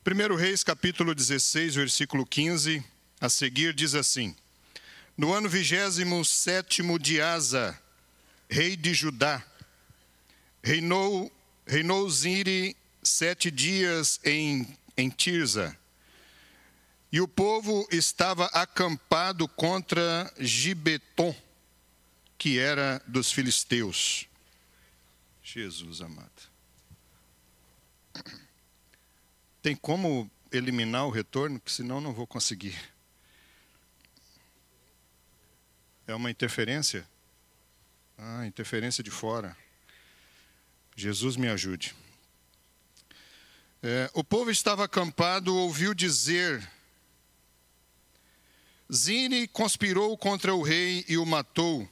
1 Reis, capítulo 16, versículo 15, a seguir diz assim: No ano 27º de Asa, rei de Judá, reinou Zimri 7 dias em Tirza, e o povo estava acampado contra Gibeton, que era dos filisteus. Jesus amado. Tem como eliminar o retorno? Porque senão não vou conseguir. É uma interferência? Interferência de fora. Jesus me ajude. O povo estava acampado, ouviu dizer: Zimri conspirou contra o rei e o matou,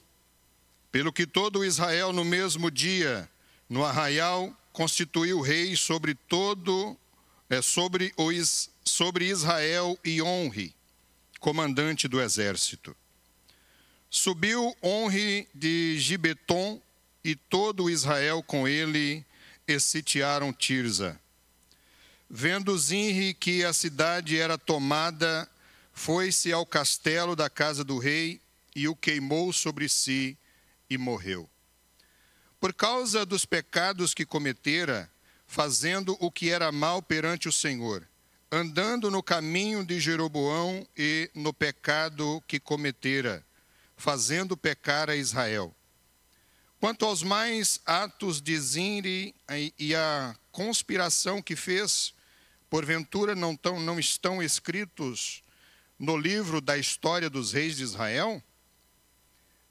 pelo que todo Israel no mesmo dia, no arraial, constituiu rei sobre Israel, e Onri, comandante do exército. Subiu Onri de Gibeton e todo Israel com ele, e sitiaram Tirza. Vendo Zimri que a cidade era tomada, foi-se ao castelo da casa do rei e o queimou sobre si e morreu. Por causa dos pecados que cometera, fazendo o que era mal perante o Senhor, andando no caminho de Jeroboão e no pecado que cometera, fazendo pecar a Israel. Quanto aos mais atos de Zimri e a conspiração que fez, porventura não estão escritos no livro da história dos reis de Israel?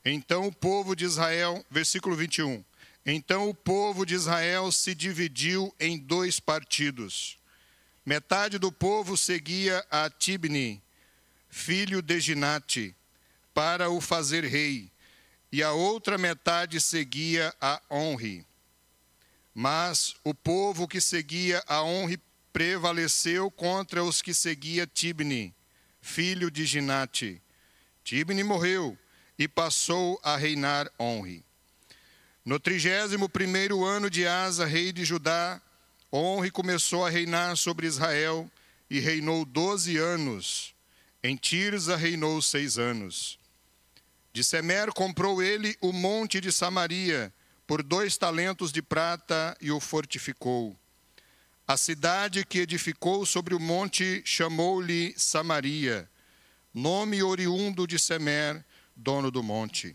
Então o povo de Israel, versículo 21, então o povo de Israel se dividiu em 2 partidos. Metade do povo seguia a Tibni, filho de Ginate, para o fazer rei, e a outra metade seguia a Onri. Mas o povo que seguia a Onri prevaleceu contra os que seguia Tibni, filho de Ginate. Tibni morreu e passou a reinar Onri. No 31º ano de Asa, rei de Judá, Onri começou a reinar sobre Israel e reinou 12 anos. Em Tirza reinou 6 anos. De Semer comprou ele o monte de Samaria por 2 talentos de prata e o fortificou. A cidade que edificou sobre o monte chamou-lhe Samaria, nome oriundo de Semer, dono do monte.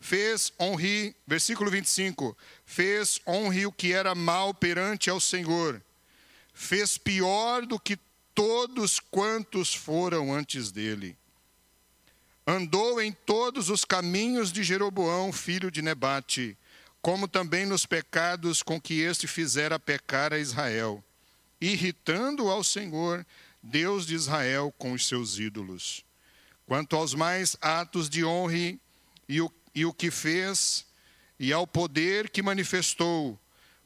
Fez Onri, versículo 25, fez Onri o que era mal perante ao Senhor. Fez pior do que todos quantos foram antes dele. Andou em todos os caminhos de Jeroboão, filho de Nebate, como também nos pecados com que este fizera pecar a Israel, irritando ao Senhor, Deus de Israel, com os seus ídolos. Quanto aos mais atos de Onri e o que fez, e ao poder que manifestou,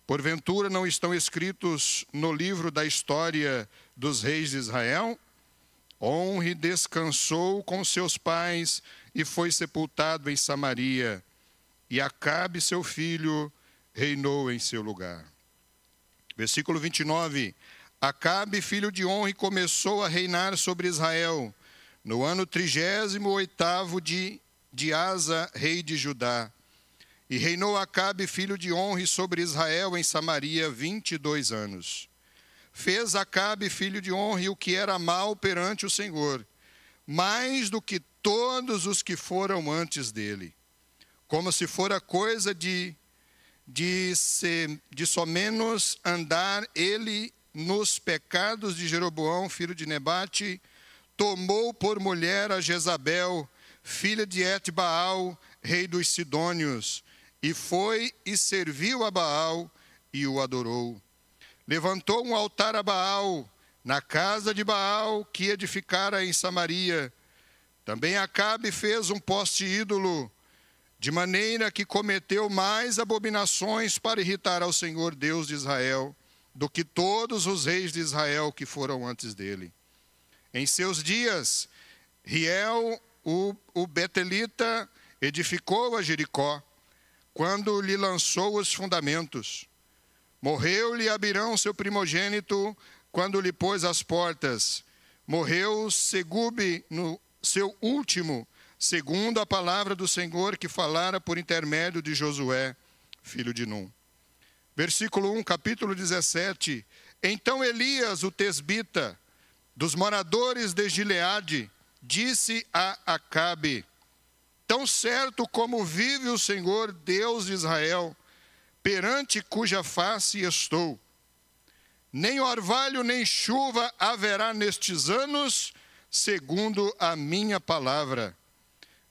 porventura não estão escritos no livro da história dos reis de Israel? Onri descansou com seus pais e foi sepultado em Samaria, e Acabe, seu filho, reinou em seu lugar. Versículo 29. Acabe, filho de Onri, começou a reinar sobre Israel, no ano 38º de Asa, rei de Judá. E reinou Acabe, filho de Onri, sobre Israel em Samaria 22 anos. Fez Acabe, filho de Onri, o que era mal perante o Senhor, mais do que todos os que foram antes dele. Como se fora coisa de somenos andar ele nos pecados de Jeroboão, filho de Nebate, tomou por mulher a Jezabel, filha de Et-Baal, rei dos Sidônios, e foi e serviu a Baal e o adorou. Levantou um altar a Baal, na casa de Baal, que edificara em Samaria. Também Acabe fez um poste ídolo, de maneira que cometeu mais abominações para irritar ao Senhor Deus de Israel, do que todos os reis de Israel que foram antes dele. Em seus dias, Riel, o betelita, edificou a Jericó, quando lhe lançou os fundamentos. Morreu-lhe Abirão, seu primogênito, quando lhe pôs as portas, morreu Segube no seu último, segundo a palavra do Senhor que falara por intermédio de Josué, filho de Num. Versículo 1, capítulo 17. Então Elias, o tesbita, dos moradores de Gileade, disse a Acabe: tão certo como vive o Senhor, Deus de Israel, perante cuja face estou, nem orvalho nem chuva haverá nestes anos, segundo a minha palavra.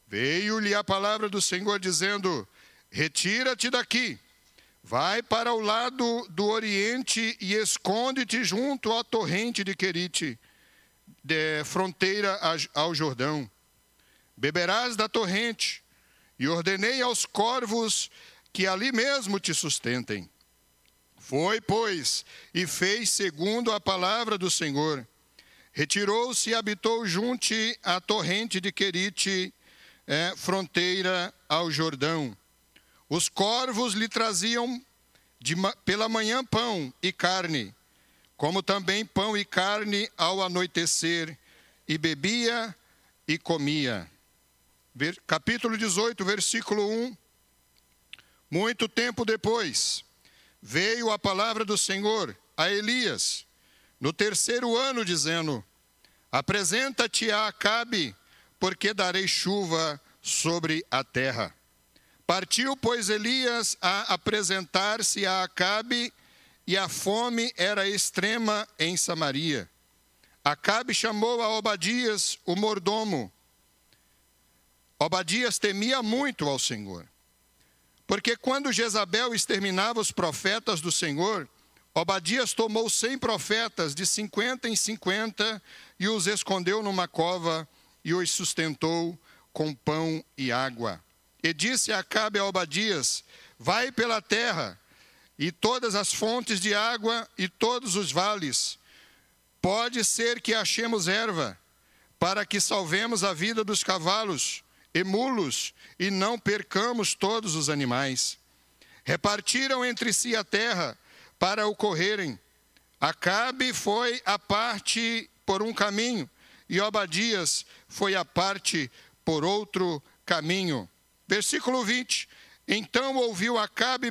Veio-lhe a palavra do Senhor dizendo: retira-te daqui, vai para o lado do oriente e esconde-te junto à torrente de Querite, de fronteira ao Jordão. Beberás da torrente, e ordenei aos corvos que ali mesmo te sustentem. Foi, pois, e fez segundo a palavra do Senhor. Retirou-se e habitou junto à torrente de Querite, fronteira ao Jordão. Os corvos lhe traziam pela manhã pão e carne, como também pão e carne ao anoitecer, e bebia e comia. Capítulo 18, versículo 1. Muito tempo depois, veio a palavra do Senhor a Elias, no terceiro ano, dizendo: apresenta-te a Acabe, porque darei chuva sobre a terra. Partiu, pois, Elias a apresentar-se a Acabe, e a fome era extrema em Samaria. Acabe chamou a Obadias, o mordomo. Obadias temia muito ao Senhor, porque quando Jezabel exterminava os profetas do Senhor, Obadias tomou 100 profetas de 50 em 50 e os escondeu numa cova e os sustentou com pão e água. E disse Acabe a Obadias: vai pela terra e todas as fontes de água e todos os vales. Pode ser que achemos erva, para que salvemos a vida dos cavalos e mulos e não percamos todos os animais. Repartiram entre si a terra para o correrem. Acabe foi à parte por um caminho, e Obadias foi à parte por outro caminho. Versículo 20. Então enviou Acabe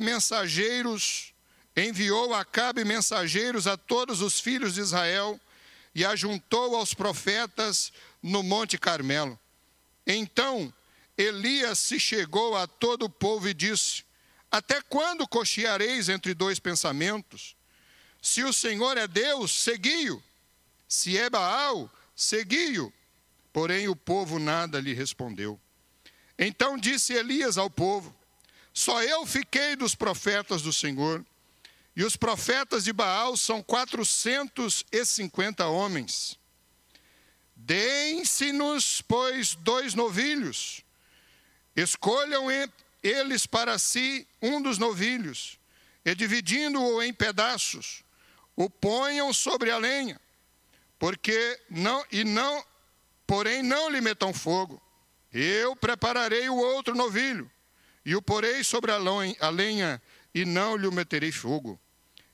mensageiros a todos os filhos de Israel, e ajuntou aos profetas no Monte Carmelo. Então Elias se chegou a todo o povo e disse: até quando cocheareis entre dois pensamentos? Se o Senhor é Deus, segui-o. Se é Baal, segui-o. Porém o povo nada lhe respondeu. Então disse Elias ao povo: só eu fiquei dos profetas do Senhor, e os profetas de Baal são 450 homens. Deem-se-nos, pois, 2 novilhos. Escolham eles para si um dos novilhos, e dividindo-o em pedaços, o ponham sobre a lenha, porém não lhe metam fogo. Eu prepararei o outro novilho, e o porei sobre a lenha, e não lhe meterei fogo.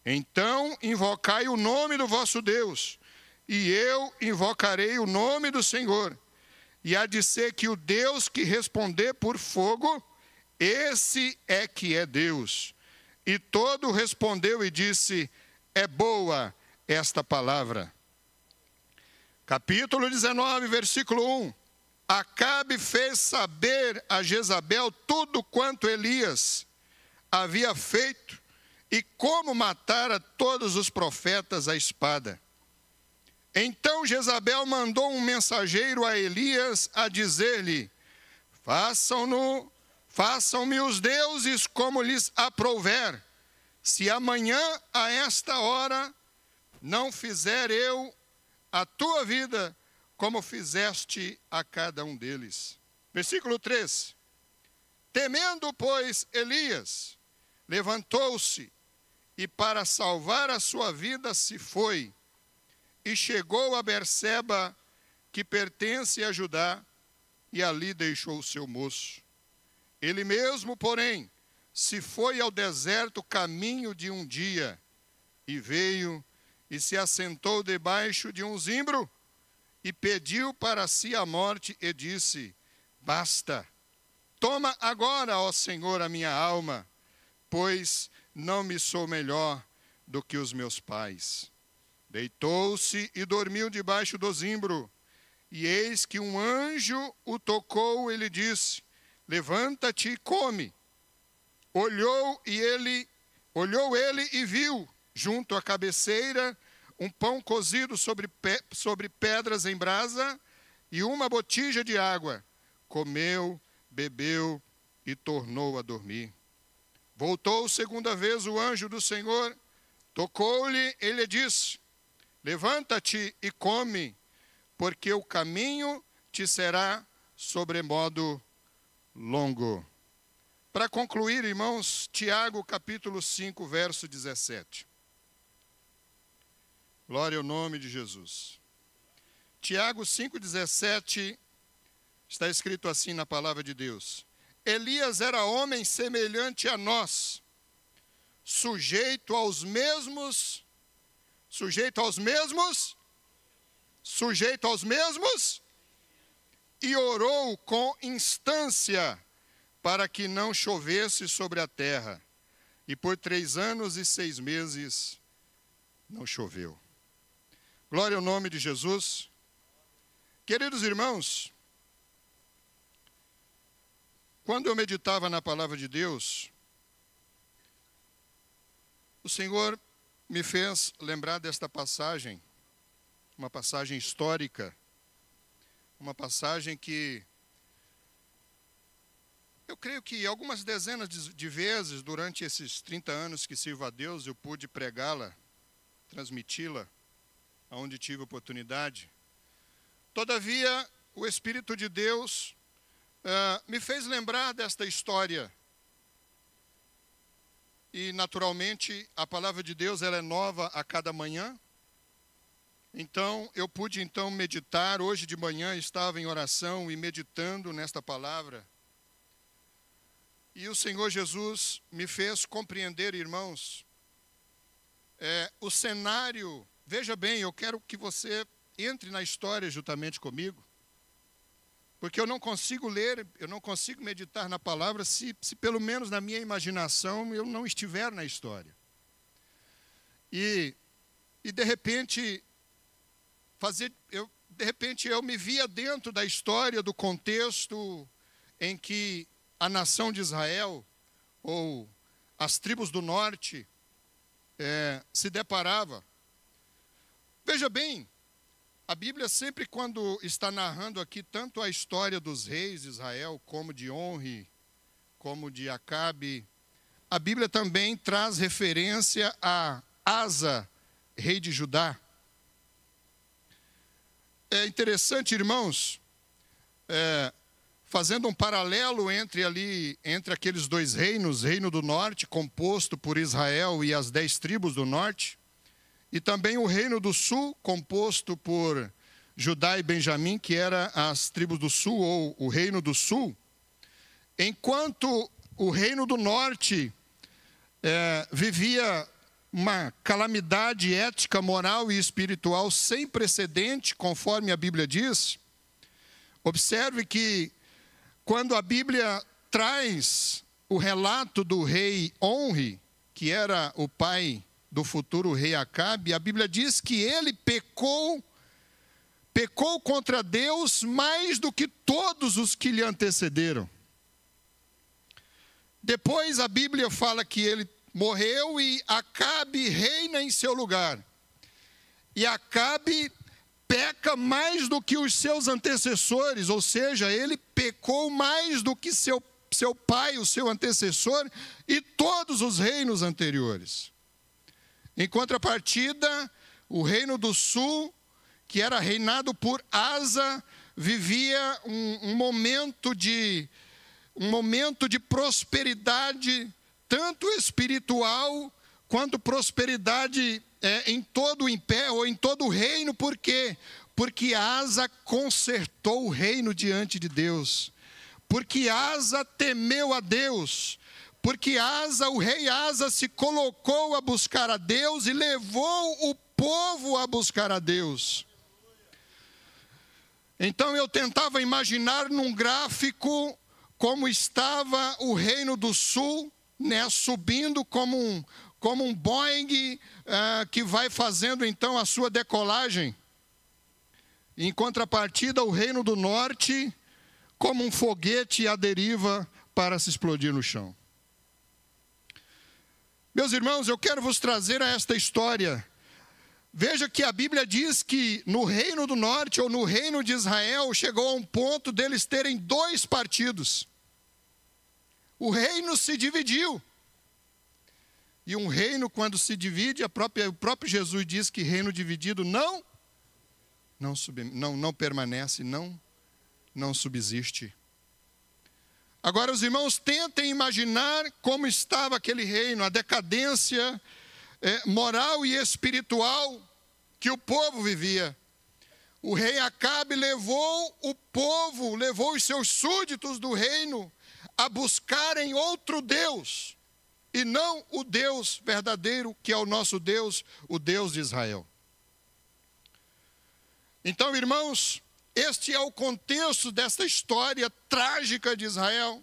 Então invocai o nome do vosso Deus, e eu invocarei o nome do Senhor. E há de ser que o Deus que responder por fogo, esse é que é Deus. E todo respondeu e disse: é boa esta palavra. Capítulo 19, versículo 1. Acabe fez saber a Jezabel tudo quanto Elias havia feito e como matara todos os profetas à espada. Então Jezabel mandou um mensageiro a Elias a dizer-lhe: façam-me os deuses como lhes aprouver, se amanhã a esta hora não fizer eu a tua vida como fizeste a cada um deles. Versículo 3. Temendo, pois, Elias, levantou-se e para salvar a sua vida se foi, e chegou a Berseba, que pertence a Judá, e ali deixou o seu moço. Ele mesmo, porém, se foi ao deserto caminho de um dia, e veio e se assentou debaixo de um zimbro, e pediu para si a morte, e disse: basta, toma agora, ó Senhor, a minha alma, pois não me sou melhor do que os meus pais. Deitou-se e dormiu debaixo do zimbro, e eis que um anjo o tocou e lhe disse: levanta-te e come. Olhou ele e viu, junto à cabeceira, um pão cozido sobre pedras em brasa e uma botija de água. Comeu, bebeu e tornou a dormir. Voltou segunda vez o anjo do Senhor, tocou-lhe e lhe disse: levanta-te e come, porque o caminho te será sobremodo longo. Para concluir, irmãos, Tiago capítulo 5, verso 17. Glória ao nome de Jesus. Tiago 5,17, está escrito assim na palavra de Deus: Elias era homem semelhante a nós, sujeito aos mesmos, e orou com instância para que não chovesse sobre a terra. E por 3 anos e 6 meses não choveu. Glória ao nome de Jesus. Queridos irmãos, quando eu meditava na palavra de Deus, o Senhor me fez lembrar desta passagem, uma passagem histórica, uma passagem que eu creio que algumas dezenas de vezes durante esses 30 anos que sirvo a Deus, eu pude pregá-la, transmiti-la, aonde tive oportunidade. Todavia, o Espírito de Deus me fez lembrar desta história. E, naturalmente, a palavra de Deus ela é nova a cada manhã. Então, eu pude meditar. Hoje de manhã estava em oração e meditando nesta palavra. E o Senhor Jesus me fez compreender, irmãos, o cenário. Veja bem, eu quero que você entre na história juntamente comigo, porque eu não consigo ler, eu não consigo meditar na palavra se pelo menos na minha imaginação eu não estiver na história. E de repente, eu me via dentro da história, do contexto em que a nação de Israel, ou as tribos do norte, se deparava. Veja bem, a Bíblia sempre, quando está narrando aqui tanto a história dos reis de Israel, como de Onri, como de Acabe, a Bíblia também traz referência a Asa, rei de Judá. É interessante, irmãos, fazendo um paralelo entre aqueles 2 reinos, reino do norte, composto por Israel e as 10 tribos do norte, e também o reino do sul, composto por Judá e Benjamim, que eram as tribos do sul, ou o reino do sul. Enquanto o reino do norte vivia uma calamidade ética, moral e espiritual sem precedente, conforme a Bíblia diz. Observe que quando a Bíblia traz o relato do rei Onri, que era o pai do futuro rei Acabe, a Bíblia diz que ele pecou contra Deus mais do que todos os que lhe antecederam. Depois a Bíblia fala que ele morreu e Acabe reina em seu lugar. E Acabe peca mais do que os seus antecessores, ou seja, ele pecou mais do que seu pai, o seu antecessor, e todos os reinos anteriores. Em contrapartida, o reino do sul, que era reinado por Asa, vivia um momento de prosperidade, tanto espiritual, quanto prosperidade em todo o império, ou em todo o reino. Por quê? Porque Asa consertou o reino diante de Deus. Porque Asa temeu a Deus. Porque o rei Asa se colocou a buscar a Deus e levou o povo a buscar a Deus. Então eu tentava imaginar num gráfico como estava o Reino do Sul, né, subindo como um Boeing que vai fazendo então a sua decolagem. Em contrapartida, o Reino do Norte como um foguete à deriva para se explodir no chão. Meus irmãos, eu quero vos trazer a esta história. Veja que a Bíblia diz que no Reino do Norte, ou no Reino de Israel, chegou a um ponto deles terem 2 partidos. O reino se dividiu. E um reino, quando se divide, o próprio Jesus diz que reino dividido não permanece, não subsiste. Agora, os irmãos, tentem imaginar como estava aquele reino, a decadência moral e espiritual que o povo vivia. O rei Acabe levou o povo, levou os seus súditos do reino a buscarem outro Deus, e não o Deus verdadeiro, que é o nosso Deus, o Deus de Israel. Então, irmãos, este é o contexto desta história trágica de Israel.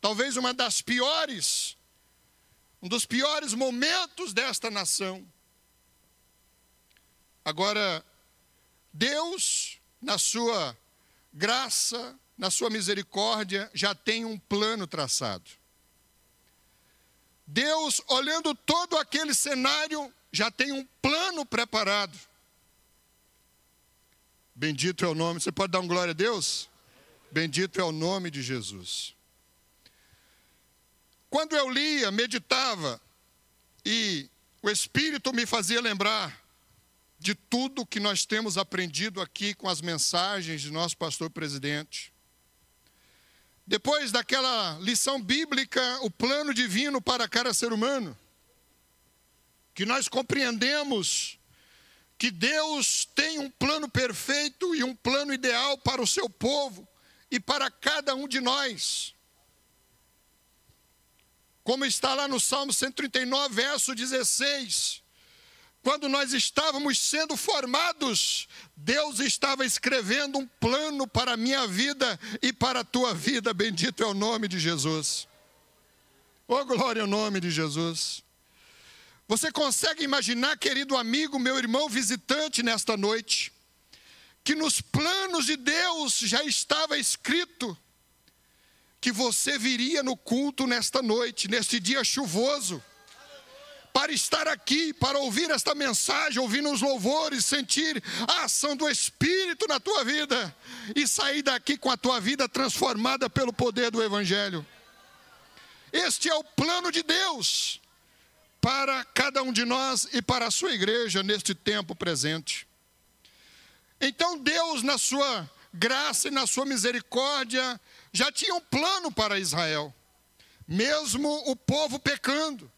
Talvez um dos piores momentos desta nação. Agora, Deus, na sua graça, na sua misericórdia, já tem um plano traçado. Deus, olhando todo aquele cenário, já tem um plano preparado. Bendito é o nome. Você pode dar um glória a Deus? Bendito é o nome de Jesus. Quando eu lia, meditava, e o Espírito me fazia lembrar de tudo que nós temos aprendido aqui com as mensagens de nosso pastor presidente. Depois daquela lição bíblica, o plano divino para cada ser humano, que nós compreendemos que Deus tem um plano perfeito e um plano ideal para o seu povo e para cada um de nós. Como está lá no Salmo 139, verso 16. Quando nós estávamos sendo formados, Deus estava escrevendo um plano para a minha vida e para a tua vida. Bendito é o nome de Jesus. Oh, glória ao nome de Jesus. Você consegue imaginar, querido amigo, meu irmão visitante nesta noite, que nos planos de Deus já estava escrito que você viria no culto nesta noite, neste dia chuvoso, para estar aqui, para ouvir esta mensagem, ouvir os louvores, sentir a ação do Espírito na tua vida e sair daqui com a tua vida transformada pelo poder do Evangelho. Este é o plano de Deus para cada um de nós e para a sua igreja neste tempo presente. Então Deus, na sua graça e na sua misericórdia, já tinha um plano para Israel. Mesmo o povo pecando,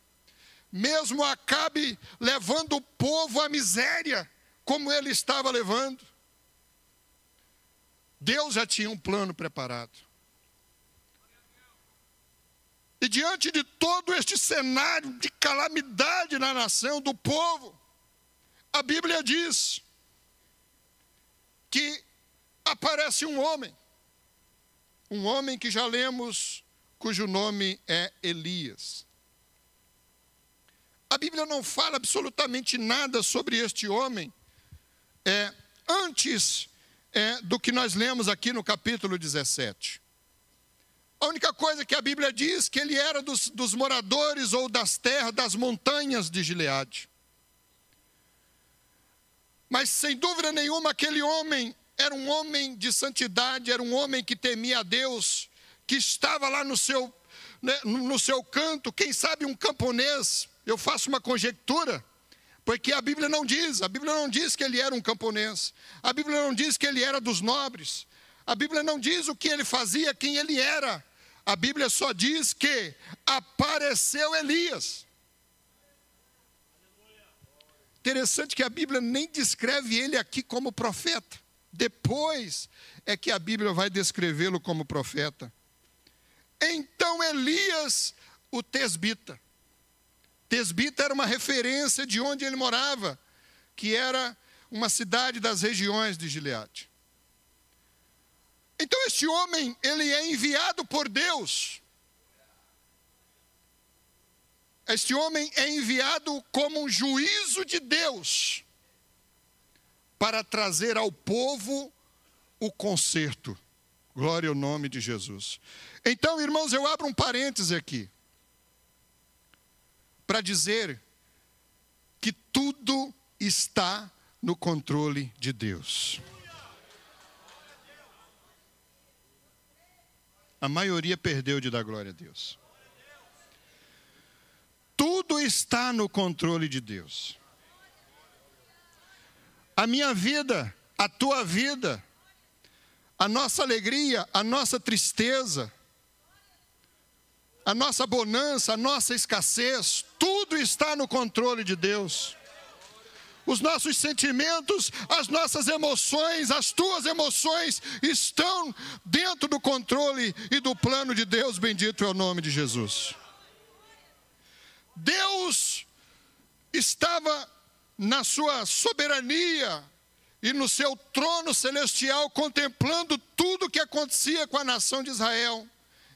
mesmo Acabe levando o povo à miséria, como ele estava levando, Deus já tinha um plano preparado. E diante de todo este cenário de calamidade na nação, do povo, a Bíblia diz que aparece um homem que já lemos, cujo nome é Elias. A Bíblia não fala absolutamente nada sobre este homem, antes do que nós lemos aqui no capítulo 17. A única coisa que a Bíblia diz que ele era dos moradores ou das terras, das montanhas de Gileade. Mas sem dúvida nenhuma aquele homem era um homem de santidade, era um homem que temia a Deus, que estava lá no seu canto, quem sabe um camponês. Eu faço uma conjectura, porque a Bíblia não diz que ele era um camponês, a Bíblia não diz que ele era dos nobres, a Bíblia não diz o que ele fazia, quem ele era. A Bíblia só diz que apareceu Elias. Interessante que a Bíblia nem descreve ele aqui como profeta. Depois é que a Bíblia vai descrevê-lo como profeta. Então Elias, o tesbita. Tesbita era uma referência de onde ele morava, que era uma cidade das regiões de Gileade. Então este homem, ele é enviado por Deus. Este homem é enviado como um juízo de Deus para trazer ao povo o conserto. Glória ao nome de Jesus. Então, irmãos, eu abro um parêntese aqui para dizer que tudo está no controle de Deus. A maioria perdeu de dar glória a Deus. Tudo está no controle de Deus. A minha vida, a tua vida, a nossa alegria, a nossa tristeza, a nossa bonança, a nossa escassez, tudo está no controle de Deus. Os nossos sentimentos, as nossas emoções, as tuas emoções estão dentro do controle e do plano de Deus, bendito é o nome de Jesus. Deus estava na sua soberania e no seu trono celestial contemplando tudo o que acontecia com a nação de Israel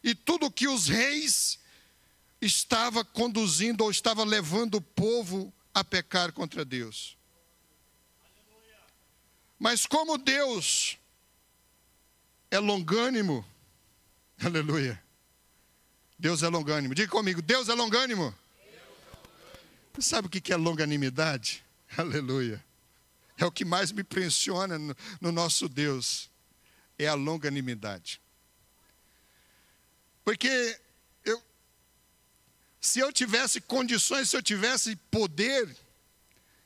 e tudo que os reis estavam conduzindo ou estavam levando o povo a pecar contra Deus. Mas como Deus é longânimo, aleluia, Deus é longânimo, diga comigo, Deus é longânimo. Você sabe o que é longanimidade? Aleluia. É o que mais me impressiona no nosso Deus. É a longanimidade. Porque se eu tivesse condições, se eu tivesse poder,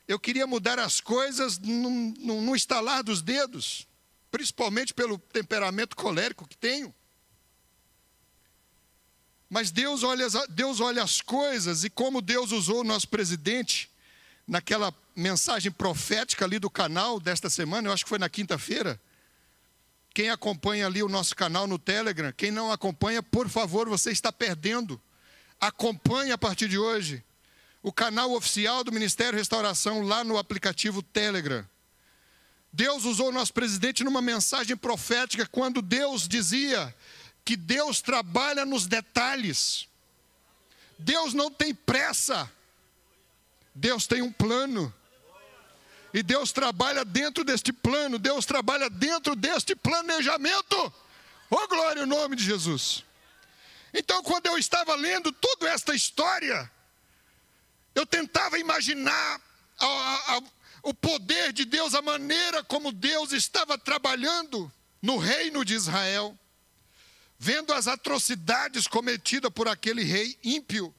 eu queria mudar as coisas no estalar dos dedos. Principalmente pelo temperamento colérico que tenho. Mas Deus olha as coisas, e como Deus usou o nosso presidente naquela mensagem profética ali do canal desta semana, eu acho que foi na quinta-feira. Quem acompanha ali o nosso canal no Telegram, quem não acompanha, por favor, você está perdendo. Acompanhe a partir de hoje o canal oficial do Ministério Restauração lá no aplicativo Telegram. Deus usou o nosso presidente numa mensagem profética quando Deus dizia que Deus trabalha nos detalhes. Deus não tem pressa. Deus tem um plano. E Deus trabalha dentro deste plano. Deus trabalha dentro deste planejamento. Oh, glória ao nome de Jesus. Então, quando eu estava lendo toda esta história, eu tentava imaginar o poder de Deus, a maneira como Deus estava trabalhando no reino de Israel. Vendo as atrocidades cometidas por aquele rei ímpio.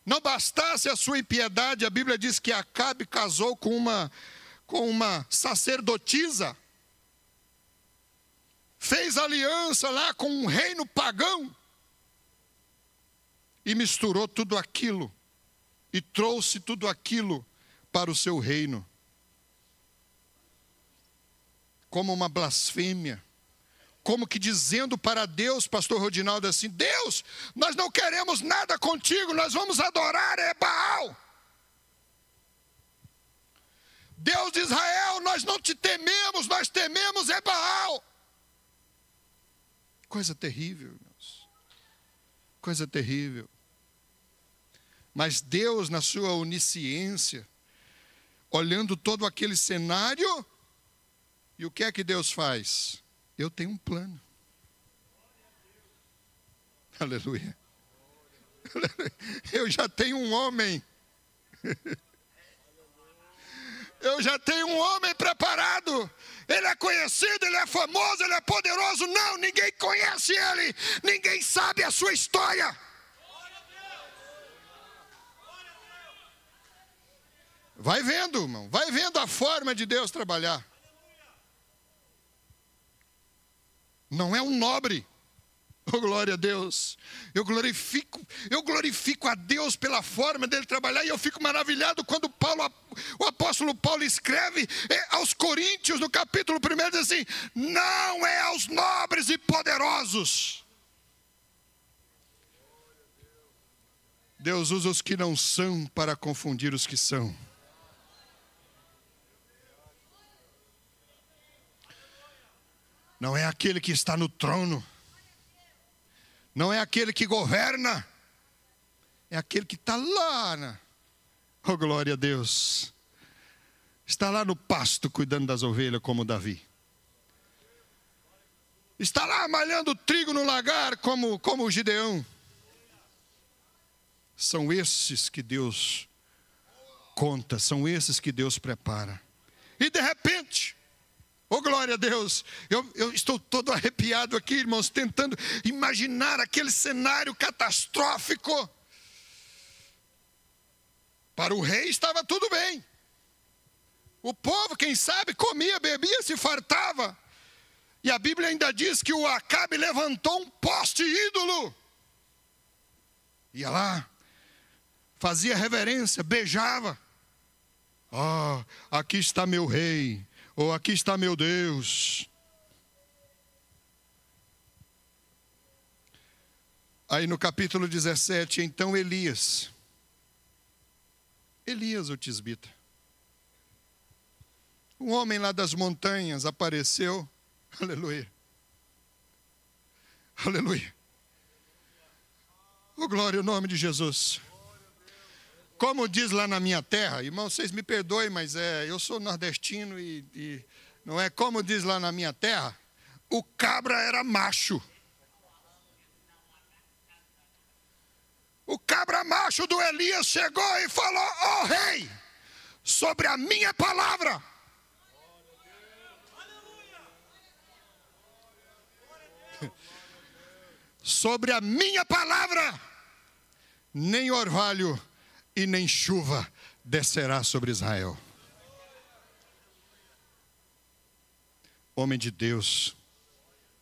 Não bastasse a sua impiedade, a Bíblia diz que Acabe casou com uma sacerdotisa. Fez aliança lá com um reino pagão. E misturou tudo aquilo. E trouxe tudo aquilo para o seu reino. Como uma blasfêmia. Como que dizendo para Deus, pastor Rodinaldo, assim: Deus, nós não queremos nada contigo, nós vamos adorar Baal. Deus de Israel, nós não te tememos, nós tememos Baal. Coisa terrível, irmãos. Coisa terrível. Mas Deus, na sua onisciência, olhando todo aquele cenário, e o que é que Deus faz? Eu tenho um plano. Aleluia. Eu já tenho um homem. Eu já tenho um homem preparado. Ele é conhecido, ele é famoso, ele é poderoso. Não, ninguém conhece ele. Ninguém sabe a sua história. Vai vendo, irmão. Vai vendo a forma de Deus trabalhar. Não é um nobre. Oh, glória a Deus. Eu glorifico a Deus pela forma dele trabalhar. E eu fico maravilhado quando o apóstolo Paulo escreve aos Coríntios, no capítulo 1, diz assim: não é aos nobres e poderosos. Deus usa os que não são para confundir os que são. não é aquele que está no trono, não é aquele que governa, é aquele que está lá, oh glória a Deus, está lá no pasto cuidando das ovelhas como Davi, está lá malhando trigo no lagar como o Gideão. São esses que Deus conta, são esses que Deus prepara. E de repente, oh glória a Deus, eu estou todo arrepiado aqui, irmãos, tentando imaginar aquele cenário catastrófico. Para o rei estava tudo bem. O povo, quem sabe, comia, bebia, se fartava. E a Bíblia ainda diz que o Acabe levantou um poste ídolo. Ia lá, fazia reverência, beijava. Ah, aqui está meu rei, ou aqui está meu Deus. Aí no capítulo 17, então Elias o tisbita, um homem lá das montanhas apareceu, aleluia, aleluia, oh glória ao nome de Jesus. Como diz lá na minha terra, irmão, vocês me perdoem, mas eu sou nordestino e não é como diz lá na minha terra, o cabra era macho. O cabra macho do Elias chegou e falou: ó rei, sobre a minha palavra. Sobre a minha palavra, nem orvalho e nem chuva descerá sobre Israel. Homem de Deus,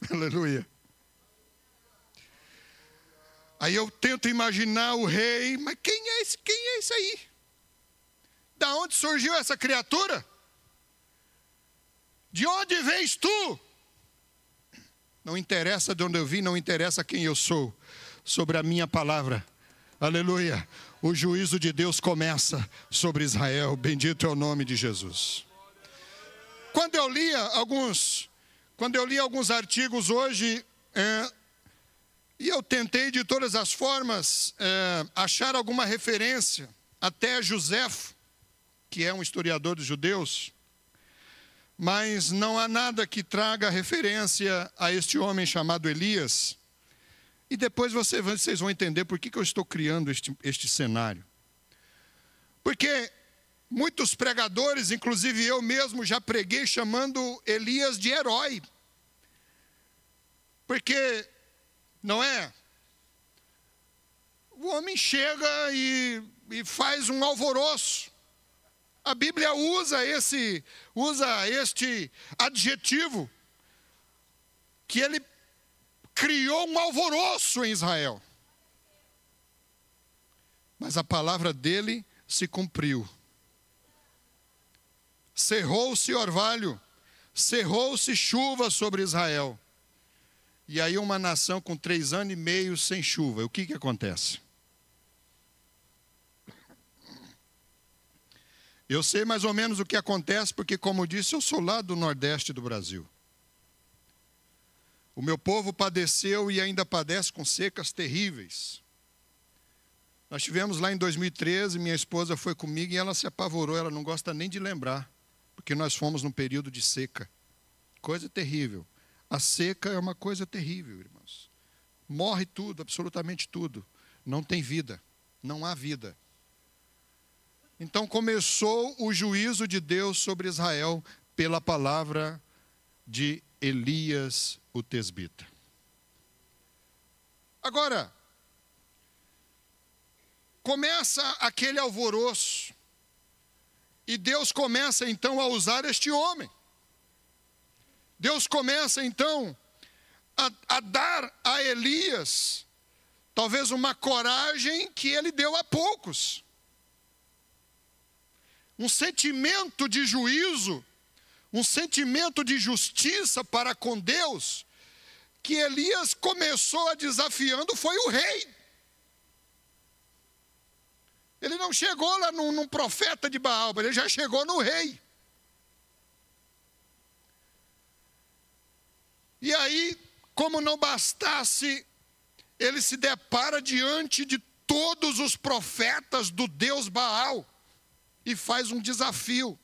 aleluia. Aí eu tento imaginar o rei, mas quem é esse aí? Da onde surgiu essa criatura? De onde vens tu? Não interessa de onde eu vim, não interessa quem eu sou. Sobre a minha palavra, aleluia, o juízo de Deus começa sobre Israel. Bendito é o nome de Jesus. Quando eu lia alguns artigos hoje, e eu tentei de todas as formas achar alguma referência, até Joséfo, que é um historiador dos judeus, mas não há nada que traga referência a este homem chamado Elias. E depois vocês vão entender por que eu estou criando este cenário. Porque muitos pregadores, inclusive eu mesmo, já preguei chamando Elias de herói. Porque, não é? O homem chega e faz um alvoroço. A Bíblia usa este adjetivo, que ele criou um alvoroço em Israel. Mas a palavra dele se cumpriu. Cerrou-se orvalho, cerrou-se chuva sobre Israel. E aí uma nação com 3 anos e meio sem chuva. O que acontece? Eu sei mais ou menos o que acontece, porque, como disse, eu sou lá do Nordeste do Brasil. O meu povo padeceu e ainda padece com secas terríveis. Nós tivemos lá em 2013, minha esposa foi comigo e ela se apavorou, ela não gosta nem de lembrar, porque nós fomos num período de seca. Coisa terrível. A seca é uma coisa terrível, irmãos. Morre tudo, absolutamente tudo. Não tem vida, não há vida. Então começou o juízo de Deus sobre Israel pela palavra de Elias, o tesbita. Agora, começa aquele alvoroço, e Deus começa então a usar este homem. Deus começa então a dar a Elias, talvez uma coragem que ele deu a poucos. Um sentimento de juízo, um sentimento de justiça para com Deus, que Elias começou a desafiando foi o rei. Ele não chegou lá num profeta de Baal, ele já chegou no rei. E aí, como não bastasse, ele se depara diante de todos os profetas do Deus Baal e faz um desafio.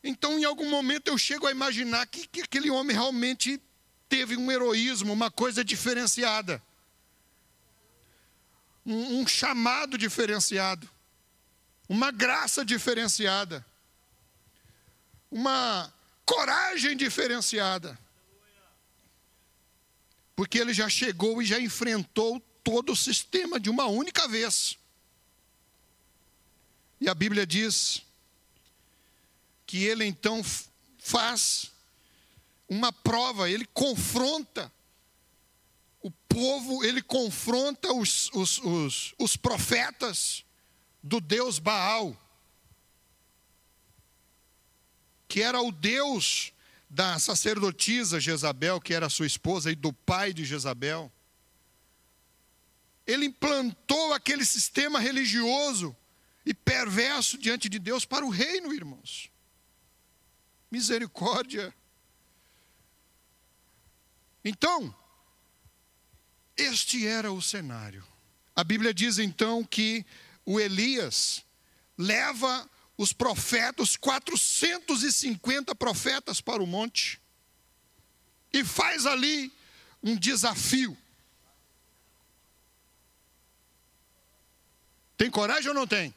Então, em algum momento, eu chego a imaginar que aquele homem realmente teve um heroísmo, uma coisa diferenciada. Um chamado diferenciado. Uma graça diferenciada. Uma coragem diferenciada. Porque ele já chegou e já enfrentou todo o sistema de uma única vez. E a Bíblia diz que ele então faz uma prova, ele confronta o povo, ele confronta os profetas do Deus Baal, que era o Deus da sacerdotisa Jezabel, que era sua esposa, e do pai de Jezabel. Ele implantou aquele sistema religioso e perverso diante de Deus para o reino, irmãos. Misericórdia. Então, este era o cenário. A Bíblia diz então que o Elias leva os profetas, 450 profetas para o monte, e faz ali um desafio. Tem coragem ou não tem?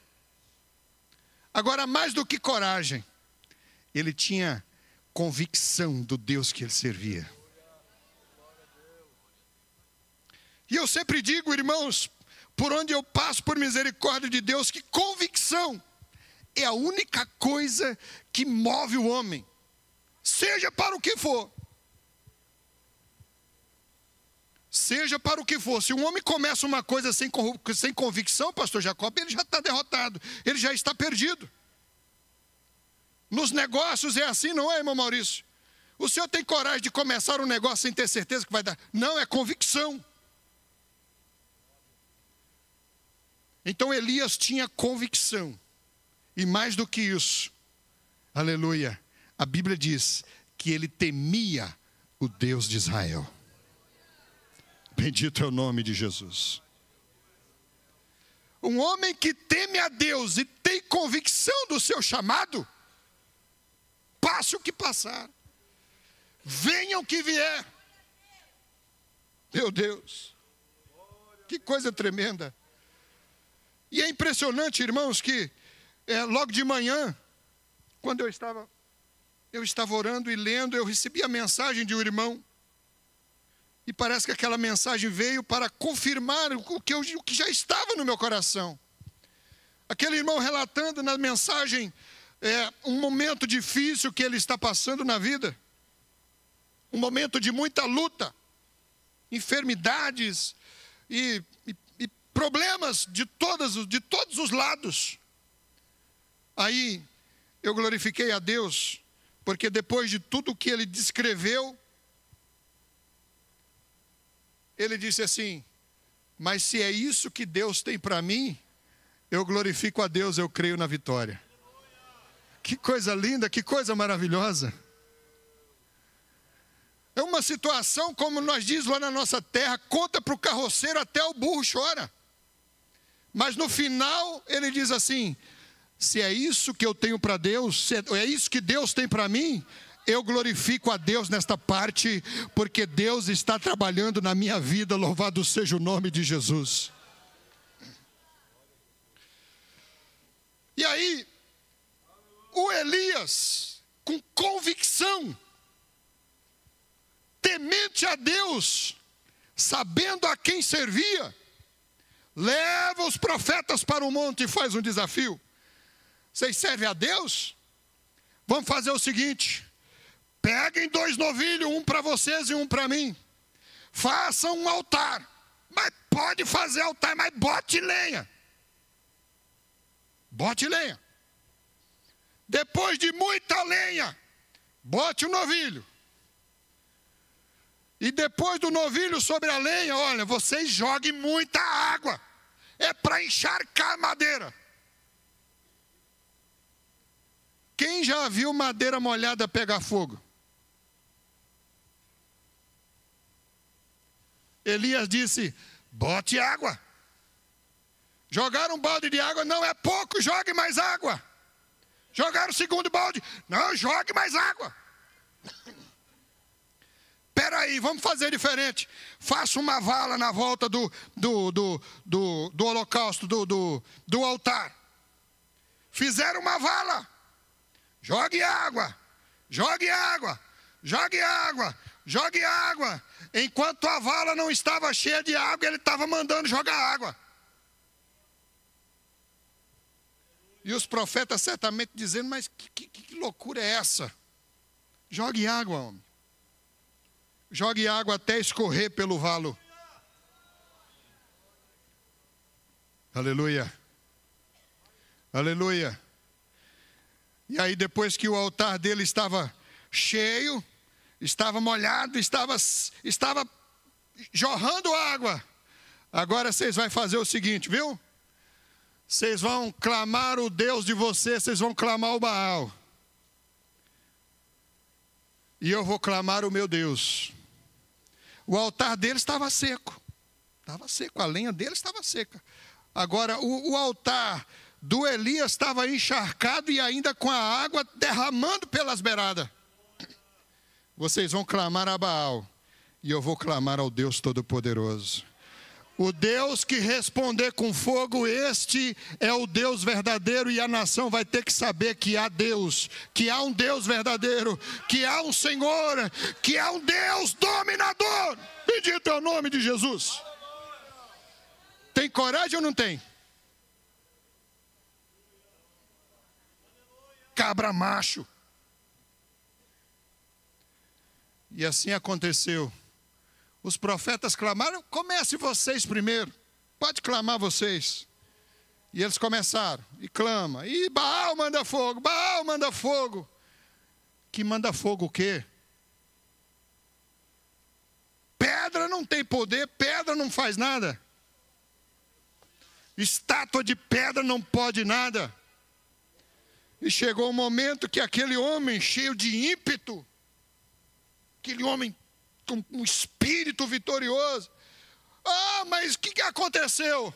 Agora, mais do que coragem, ele tinha convicção do Deus que ele servia. E eu sempre digo, irmãos, por onde eu passo, por misericórdia de Deus, que convicção é a única coisa que move o homem, seja para o que for. Seja para o que for. Se um homem começa uma coisa sem convicção, pastor Jacob, ele já está derrotado, ele já está perdido. Nos negócios é assim, não é, irmão Maurício? O senhor tem coragem de começar um negócio sem ter certeza que vai dar? Não, é convicção. Então Elias tinha convicção. E mais do que isso, aleluia, a Bíblia diz que ele temia o Deus de Israel. Bendito é o nome de Jesus. Um homem que teme a Deus e tem convicção do seu chamado, passe o que passar, venha o que vier. Meu Deus, que coisa tremenda. E é impressionante, irmãos, que logo de manhã, quando eu estava orando e lendo, eu recebi a mensagem de um irmão. E parece que aquela mensagem veio para confirmar o que já estava no meu coração. Aquele irmão relatando na mensagem um momento difícil que ele está passando na vida. Um momento de muita luta, enfermidades e problemas de todos os lados. Aí eu glorifiquei a Deus, porque depois de tudo que ele descreveu, ele disse assim: mas se é isso que Deus tem para mim, eu glorifico a Deus, eu creio na vitória. Que coisa linda, que coisa maravilhosa. É uma situação, como nós diz lá na nossa terra, conta para o carroceiro até o burro chora. Mas no final ele diz assim: se é isso que eu tenho para Deus, se é isso que Deus tem para mim, eu glorifico a Deus nesta parte, porque Deus está trabalhando na minha vida, louvado seja o nome de Jesus. E aí, o Elias, com convicção, temente a Deus, sabendo a quem servia, leva os profetas para o monte e faz um desafio. Vocês servem a Deus? Vamos fazer o seguinte: peguem 2 novilhos, um para vocês e um para mim. Façam um altar. Mas pode fazer altar, mas bote lenha. Bote lenha. Depois de muita lenha, bote o novilho. E depois do novilho sobre a lenha, olha, vocês joguem muita água. É para encharcar a madeira. Quem já viu madeira molhada pegar fogo? Elias disse: bote água. Jogaram um balde de água, não é pouco, jogue mais água. Jogaram o segundo balde, não, jogue mais água. Espera aí, vamos fazer diferente. Faça uma vala na volta do holocausto, do altar. Fizeram uma vala. Jogue água, jogue água, jogue água, jogue água. Enquanto a vala não estava cheia de água, ele estava mandando jogar água. E os profetas certamente dizendo: mas que loucura é essa? Jogue água, homem. Jogue água até escorrer pelo valo. Aleluia. Aleluia. E aí, depois que o altar dele estava cheio, estava molhado, estava jorrando água. Agora vocês vão fazer o seguinte, viu? Vocês vão clamar o Deus de vocês, vocês vão clamar o Baal. E eu vou clamar o meu Deus. O altar dele estava seco. Estava seco, a lenha dele estava seca. Agora, o altar do Elias estava encharcado e ainda com a água derramando pelas beiradas. Vocês vão clamar a Baal. E eu vou clamar ao Deus Todo-Poderoso. O Deus que responder com fogo, este é o Deus verdadeiro, e a nação vai ter que saber que há Deus, que há um Deus verdadeiro, que há um Senhor, que há um Deus dominador. Bendito é o nome de Jesus. Tem coragem ou não tem? Cabra macho. E assim aconteceu. Os profetas clamaram: comece vocês primeiro. Pode clamar vocês. E eles começaram. E clama. E Baal manda fogo. Baal manda fogo. Que manda fogo o quê? Pedra não tem poder. Pedra não faz nada. Estátua de pedra não pode nada. E chegou o momento que aquele homem cheio de ímpeto, aquele homem com um espírito vitorioso: ah, mas o que aconteceu?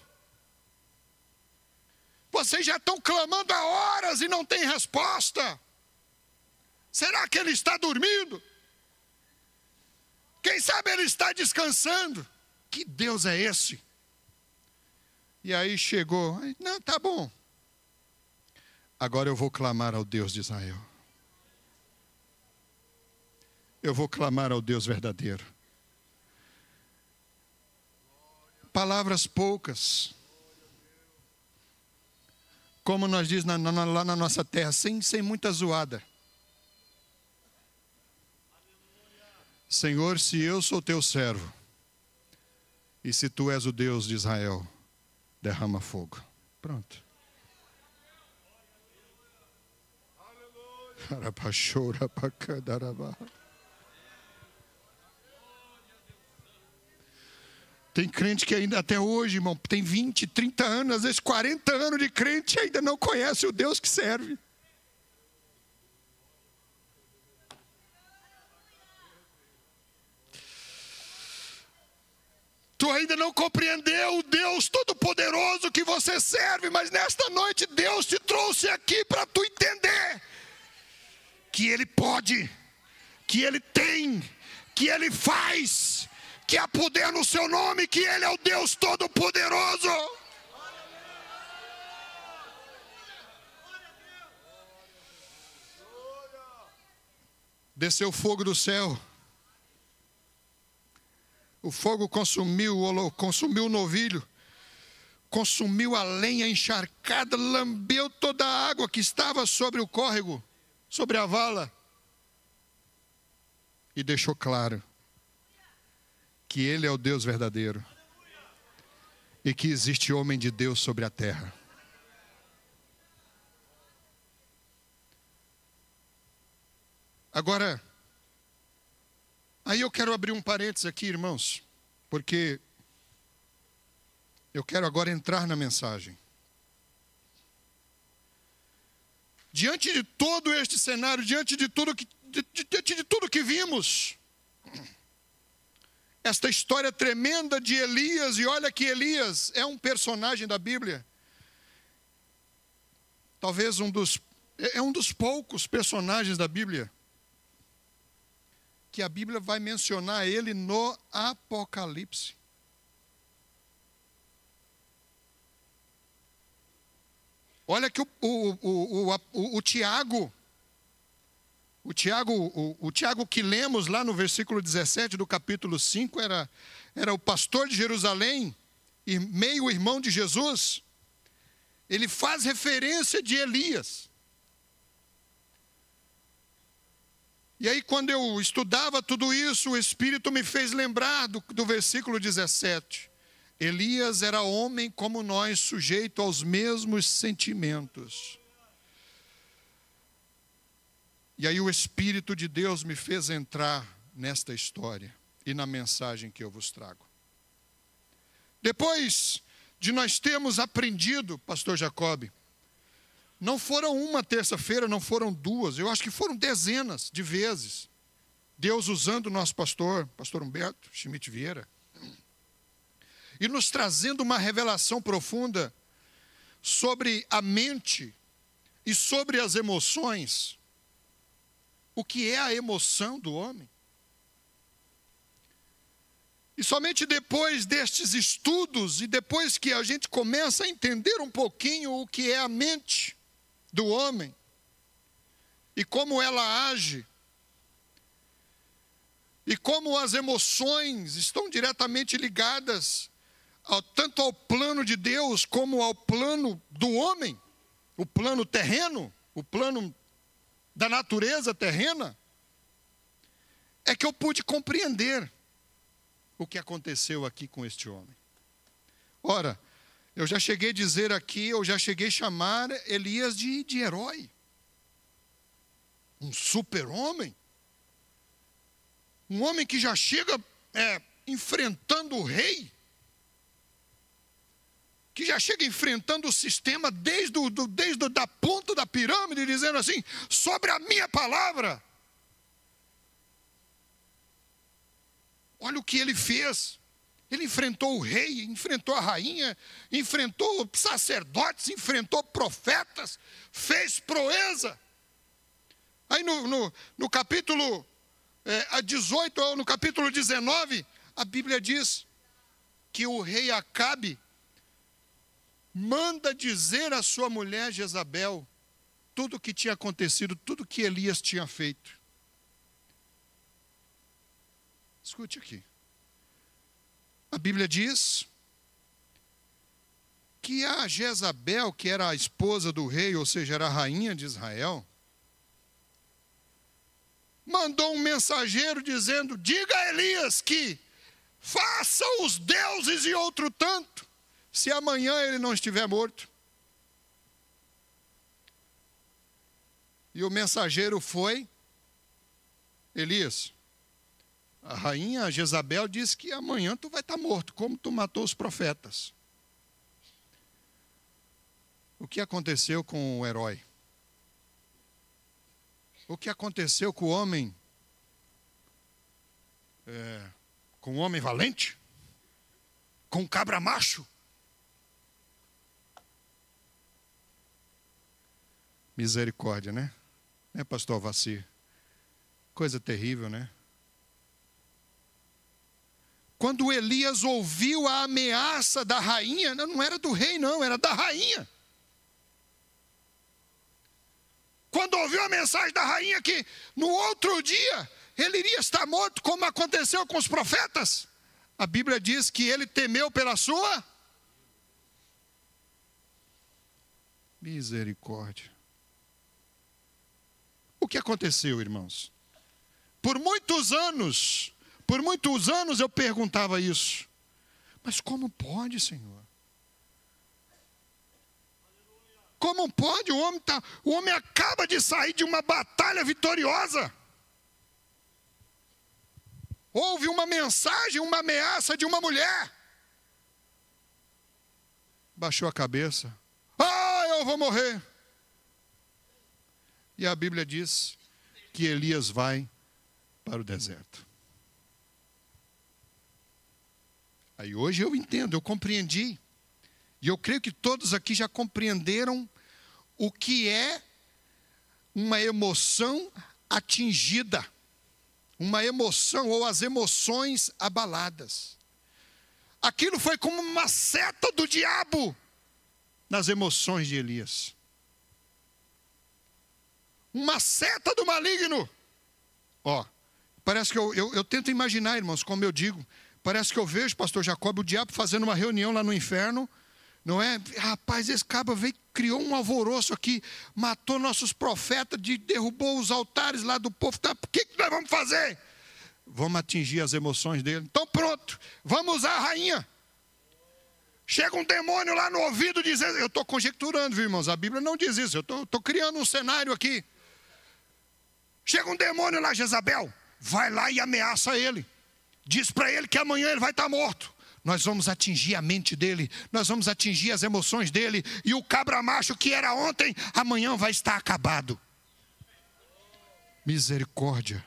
Vocês já estão clamando há horas e não tem resposta. Será que ele está dormindo? Quem sabe ele está descansando? Que Deus é esse? E aí chegou: não, tá bom. Agora eu vou clamar ao Deus de Israel. Eu vou clamar ao Deus verdadeiro. Palavras poucas. Como nós diz lá na nossa terra, sem muita zoada. Senhor, se eu sou teu servo, e se tu és o Deus de Israel, derrama fogo. Pronto. Tem crente que ainda até hoje, irmão, tem 20, 30 anos, às vezes 40 anos de crente e ainda não conhece o Deus que serve. Tu ainda não compreendeu o Deus Todo-Poderoso que você serve, mas nesta noite Deus te trouxe aqui para tu entender que Ele pode, que Ele tem, que Ele faz, que há poder no seu nome, que Ele é o Deus Todo-Poderoso. Desceu fogo do céu. O fogo consumiu o novilho, consumiu a lenha encharcada, lambeu toda a água que estava sobre o córrego, sobre a vala, e deixou claro que Ele é o Deus verdadeiro e que existe homem de Deus sobre a terra. Agora, aí eu quero abrir um parênteses aqui, irmãos, porque eu quero agora entrar na mensagem. Diante de todo este cenário, diante de tudo que vimos, esta história tremenda de Elias, e olha que Elias é um personagem da Bíblia. Talvez um dos poucos personagens da Bíblia que a Bíblia vai mencionar ele no Apocalipse. Olha que o Tiago que lemos lá no versículo 17 do capítulo 5, era o pastor de Jerusalém, e meio irmão de Jesus. Ele faz referência de Elias. E aí, quando eu estudava tudo isso, o Espírito me fez lembrar do versículo 17. Elias era homem como nós, sujeito aos mesmos sentimentos. E aí o Espírito de Deus me fez entrar nesta história e na mensagem que eu vos trago. Depois de nós termos aprendido, pastor Jacob, não foram uma terça-feira, não foram duas, eu acho que foram dezenas de vezes, Deus usando o nosso pastor Humberto Schmidt Vieira, e nos trazendo uma revelação profunda sobre a mente e sobre as emoções. O que é a emoção do homem? E somente depois destes estudos, e depois que a gente começa a entender um pouquinho o que é a mente do homem, e como ela age, e como as emoções estão diretamente ligadas tanto ao plano de Deus, como ao plano do homem, o plano terreno, o plano da natureza terrena, é que eu pude compreender o que aconteceu aqui com este homem. Ora, eu já cheguei a dizer aqui, eu já cheguei a chamar Elias de herói. Um super-homem. Um homem que já chega enfrentando o rei. Que já chega enfrentando o sistema desde a ponta da pirâmide, dizendo assim, sobre a minha palavra. Olha o que ele fez. Ele enfrentou o rei, enfrentou a rainha, enfrentou sacerdotes, enfrentou profetas, fez proeza. Aí no capítulo 18, ou no capítulo 19, a Bíblia diz que o rei Acabe manda dizer à sua mulher Jezabel tudo o que tinha acontecido, tudo que Elias tinha feito. Escute aqui. A Bíblia diz que a Jezabel, que era a esposa do rei, ou seja, era a rainha de Israel, mandou um mensageiro dizendo, diga a Elias que faça os deuses e outro tanto, se amanhã ele não estiver morto. E o mensageiro foi, Elias, a rainha Jezabel disse que amanhã tu vai estar morto, como tu matou os profetas. O que aconteceu com o herói? O que aconteceu com o homem? Com o homem valente? Com o cabra macho? Misericórdia, né? Né, pastor Alvacir? Coisa terrível, né? Quando Elias ouviu a ameaça da rainha, não era do rei não, era da rainha. Quando ouviu a mensagem da rainha que no outro dia ele iria estar morto, como aconteceu com os profetas, a Bíblia diz que ele temeu pela sua misericórdia. O que aconteceu, irmãos? Por muitos anos eu perguntava isso. Mas como pode, Senhor? Como pode? O homem acaba de sair de uma batalha vitoriosa. Houve uma mensagem, uma ameaça de uma mulher. Baixou a cabeça. Eu vou morrer. E a Bíblia diz que Elias vai para o deserto. Aí hoje eu entendo, eu compreendi. E eu creio que todos aqui já compreenderam o que é uma emoção atingida. Uma emoção ou as emoções abaladas. Aquilo foi como uma seta do diabo nas emoções de Elias. Uma seta do maligno. Ó, parece que eu tento imaginar, irmãos, como eu digo. Parece que eu vejo, pastor Jacob, o diabo fazendo uma reunião lá no inferno. Não é? Rapaz, esse cabo veio, criou um alvoroço aqui, matou nossos profetas, derrubou os altares lá do povo. Tá, o que nós vamos fazer? Vamos atingir as emoções dele. Então pronto, vamos usar a rainha. Chega um demônio lá no ouvido dizendo, eu estou conjecturando, viu, irmãos? A Bíblia não diz isso, eu estou criando um cenário aqui. Chega um demônio lá, Jezabel, vai lá e ameaça ele. Diz para ele que amanhã ele vai estar morto. Nós vamos atingir a mente dele, nós vamos atingir as emoções dele, e o cabra macho que era ontem, amanhã vai estar acabado. Misericórdia.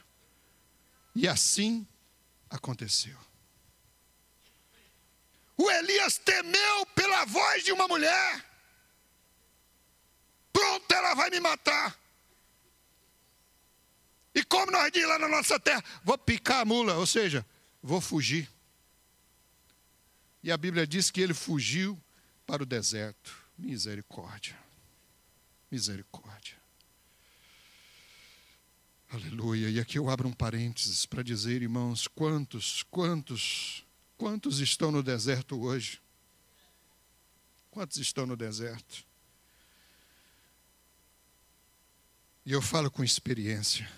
E assim aconteceu. O Elias temeu pela voz de uma mulher. Pronto, ela vai me matar. E como nós diz lá na nossa terra, vou picar a mula, ou seja, vou fugir. E a Bíblia diz que ele fugiu para o deserto. Misericórdia. Misericórdia. Aleluia. E aqui eu abro um parênteses para dizer, irmãos, quantos estão no deserto hoje? Quantos estão no deserto? E eu falo com experiência.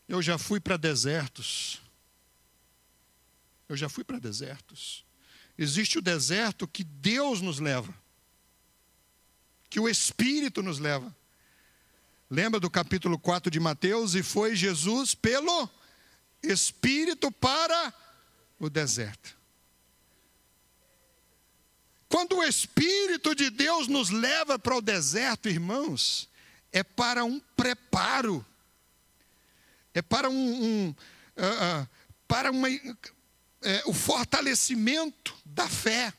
Eu já fui para desertos. Existe o deserto que Deus nos leva. Que o Espírito nos leva. Lembra do capítulo 4 de Mateus? E foi Jesus pelo Espírito para o deserto. Quando o Espírito de Deus nos leva para o deserto, irmãos, é para um preparo. É para o fortalecimento da fé,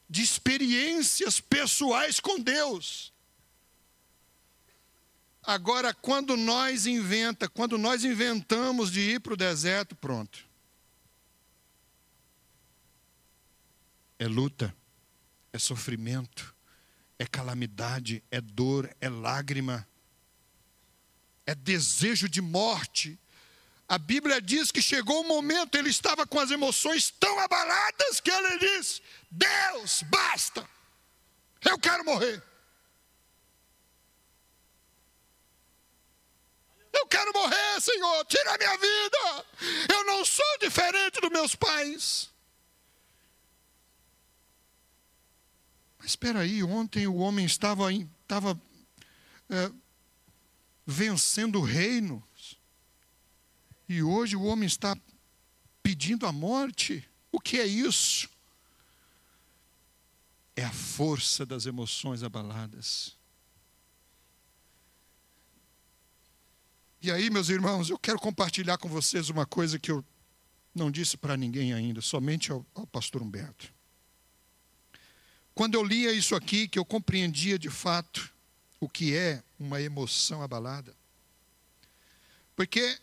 de experiências pessoais com Deus. Agora, quando nós inventamos de ir para o deserto, pronto. É luta, é sofrimento, é calamidade, é dor, é lágrima, é desejo de morte. A Bíblia diz que chegou um momento, ele estava com as emoções tão abaladas que ele disse, Deus, basta, eu quero morrer. Eu quero morrer, Senhor, tira a minha vida. Eu não sou diferente dos meus pais. Mas espera aí, ontem o homem estava vencendo reinos. E hoje o homem está pedindo a morte. O que é isso? É a força das emoções abaladas. E aí, meus irmãos, eu quero compartilhar com vocês uma coisa que eu não disse para ninguém ainda, somente ao pastor Humberto. Quando eu lia isso aqui, que eu compreendia de fato o que é uma emoção abalada. Porque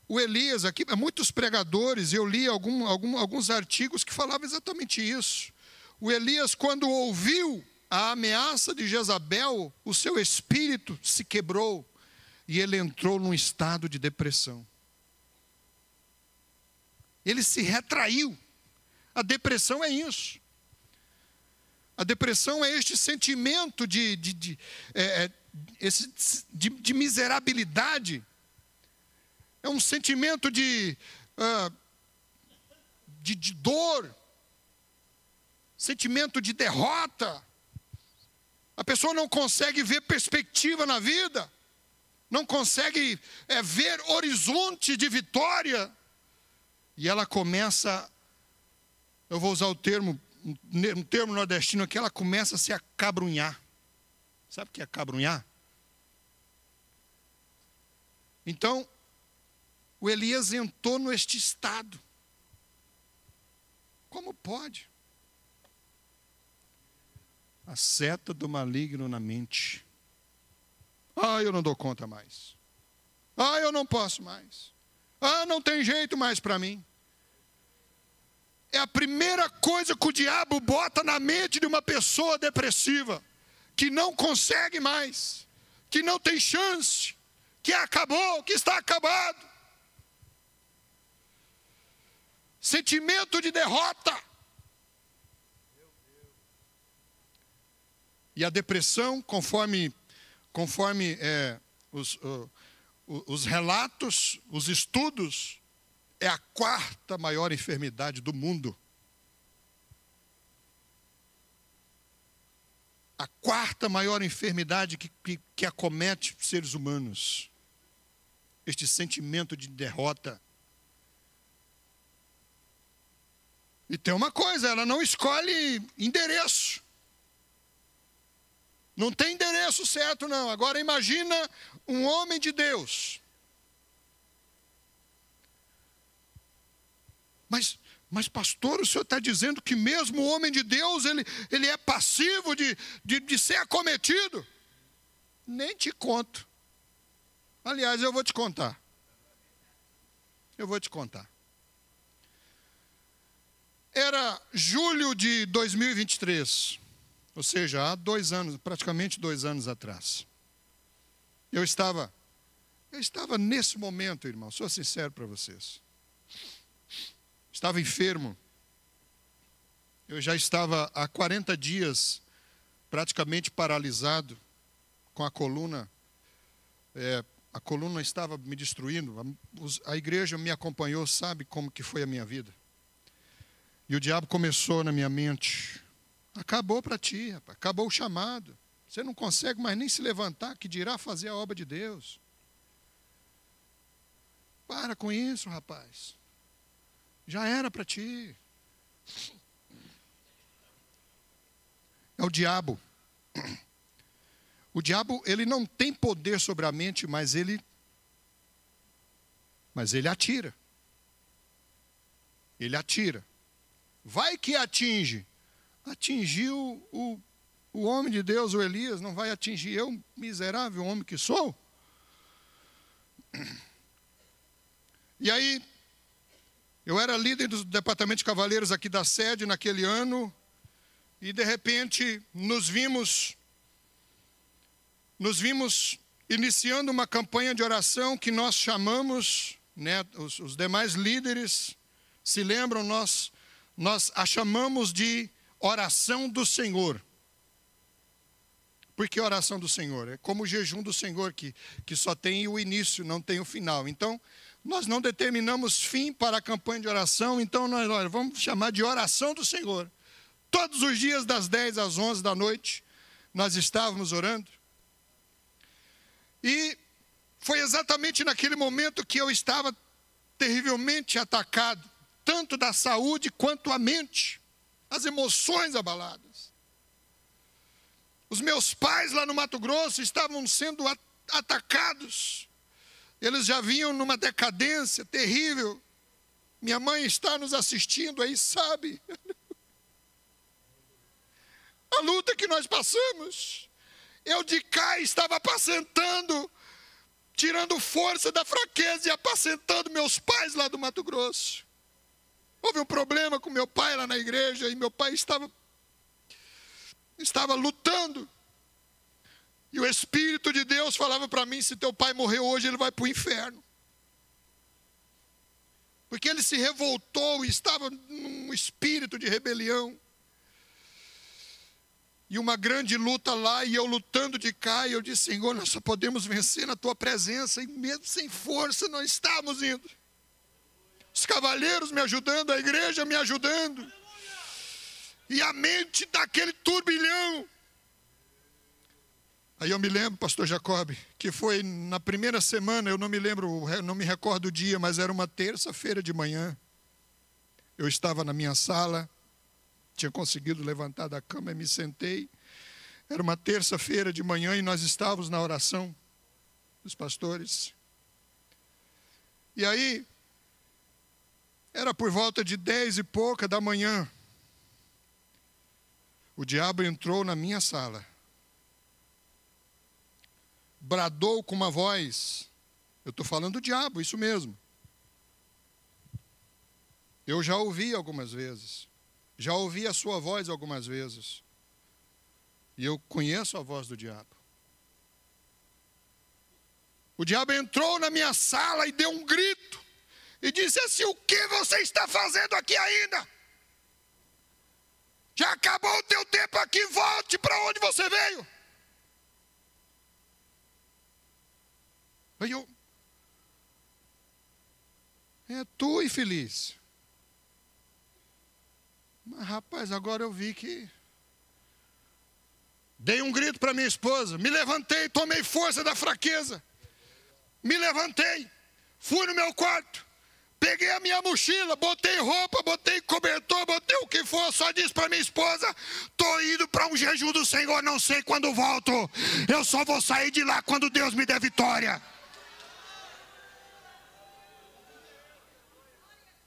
o Elias aqui, muitos pregadores, eu li alguns artigos que falavam exatamente isso. O Elias, quando ouviu a ameaça de Jezabel, o seu espírito se quebrou e ele entrou num estado de depressão. Ele se retraiu. A depressão é isso. A depressão é este sentimento de miserabilidade. É um sentimento de dor, sentimento de derrota. A pessoa não consegue ver perspectiva na vida, não consegue ver horizonte de vitória. E ela começa, eu vou usar um termo nordestino aqui, ela começa a se acabrunhar. Sabe o que é acabrunhar? Então, o Elias entrou neste estado. Como pode? A seta do maligno na mente. Ah, eu não dou conta mais. Ah, eu não posso mais. Ah, não tem jeito mais para mim. É a primeira coisa que o diabo bota na mente de uma pessoa depressiva, que não consegue mais, que não tem chance, que acabou, que está acabado. Sentimento de derrota. E a depressão, conforme os relatos, os estudos, é a quarta maior enfermidade do mundo. A quarta maior enfermidade que acomete seres humanos. Este sentimento de derrota. E tem uma coisa, ela não escolhe endereço. Não tem endereço certo, não. Agora imagina um homem de Deus. Mas pastor, o senhor está dizendo que mesmo o homem de Deus, ele é passivo de ser acometido? Nem te conto. Aliás, eu vou te contar. Era julho de 2023. Ou seja, há 2 anos, praticamente 2 anos atrás. Eu estava nesse momento, irmão, sou sincero para vocês. Estava enfermo. Eu já estava há 40 dias praticamente paralisado, com a coluna. A coluna estava me destruindo. A igreja me acompanhou, sabe como que foi a minha vida. E o diabo começou na minha mente. Acabou para ti, rapaz. Acabou o chamado. Você não consegue mais nem se levantar, que dirá fazer a obra de Deus. Para com isso, rapaz. Já era para ti. É o diabo. O diabo, ele não tem poder sobre a mente, mas ele atira. Ele atira. Vai que atinge. Atingiu o homem de Deus, o Elias, não vai atingir eu, miserável homem que sou? E aí, eu era líder do departamento de cavaleiros aqui da sede naquele ano, e de repente nos vimos iniciando uma campanha de oração que nós chamamos, né, os demais líderes se lembram, nós a chamamos de oração do Senhor. Por que oração do Senhor? É como o jejum do Senhor, que só tem o início, não tem o final. Então, nós não determinamos fim para a campanha de oração, então nós vamos chamar de oração do Senhor. Todos os dias, das 10 às 11 da noite, nós estávamos orando. E foi exatamente naquele momento que eu estava terrivelmente atacado, tanto da saúde quanto a mente. As emoções abaladas. Os meus pais lá no Mato Grosso estavam sendo atacados. Eles já vinham numa decadência terrível. Minha mãe está nos assistindo aí, sabe? A luta que nós passamos. Eu de cá estava apacentando, tirando força da fraqueza e apacentando meus pais lá do Mato Grosso. Houve um problema com meu pai lá na igreja e meu pai estava lutando. E o Espírito de Deus falava para mim, se teu pai morrer hoje, ele vai para o inferno. Porque ele se revoltou e estava num espírito de rebelião. E uma grande luta lá, e eu lutando de cá, e eu disse, Senhor, nós só podemos vencer na tua presença, e mesmo sem força nós estamos indo. Os cavaleiros me ajudando, a igreja me ajudando. E a mente daquele turbilhão. Aí eu me lembro, pastor Jacob, que foi na primeira semana, eu não me recordo o dia, mas era uma terça-feira de manhã. Eu estava na minha sala, tinha conseguido levantar da cama e me sentei. Era uma terça-feira de manhã e nós estávamos na oração dos pastores. E aí, Era por volta de 10 e pouca da manhã. O diabo entrou na minha sala. Bradou com uma voz. Eu estou falando do diabo, isso mesmo. Eu já ouvi algumas vezes. Já ouvi a sua voz algumas vezes. E eu conheço a voz do diabo. O diabo entrou na minha sala e deu um grito. E disse assim: o que você está fazendo aqui ainda? Já acabou o teu tempo aqui, volte para onde você veio. Aí eu... É tu, infeliz. Mas rapaz, agora eu vi que... Dei um grito para minha esposa, me levantei, tomei força da fraqueza. Me levantei, fui no meu quarto, peguei a minha mochila, botei roupa, botei cobertor, botei o que for, só disse para minha esposa: estou indo para um jejum do Senhor, não sei quando volto. Eu só vou sair de lá quando Deus me der vitória.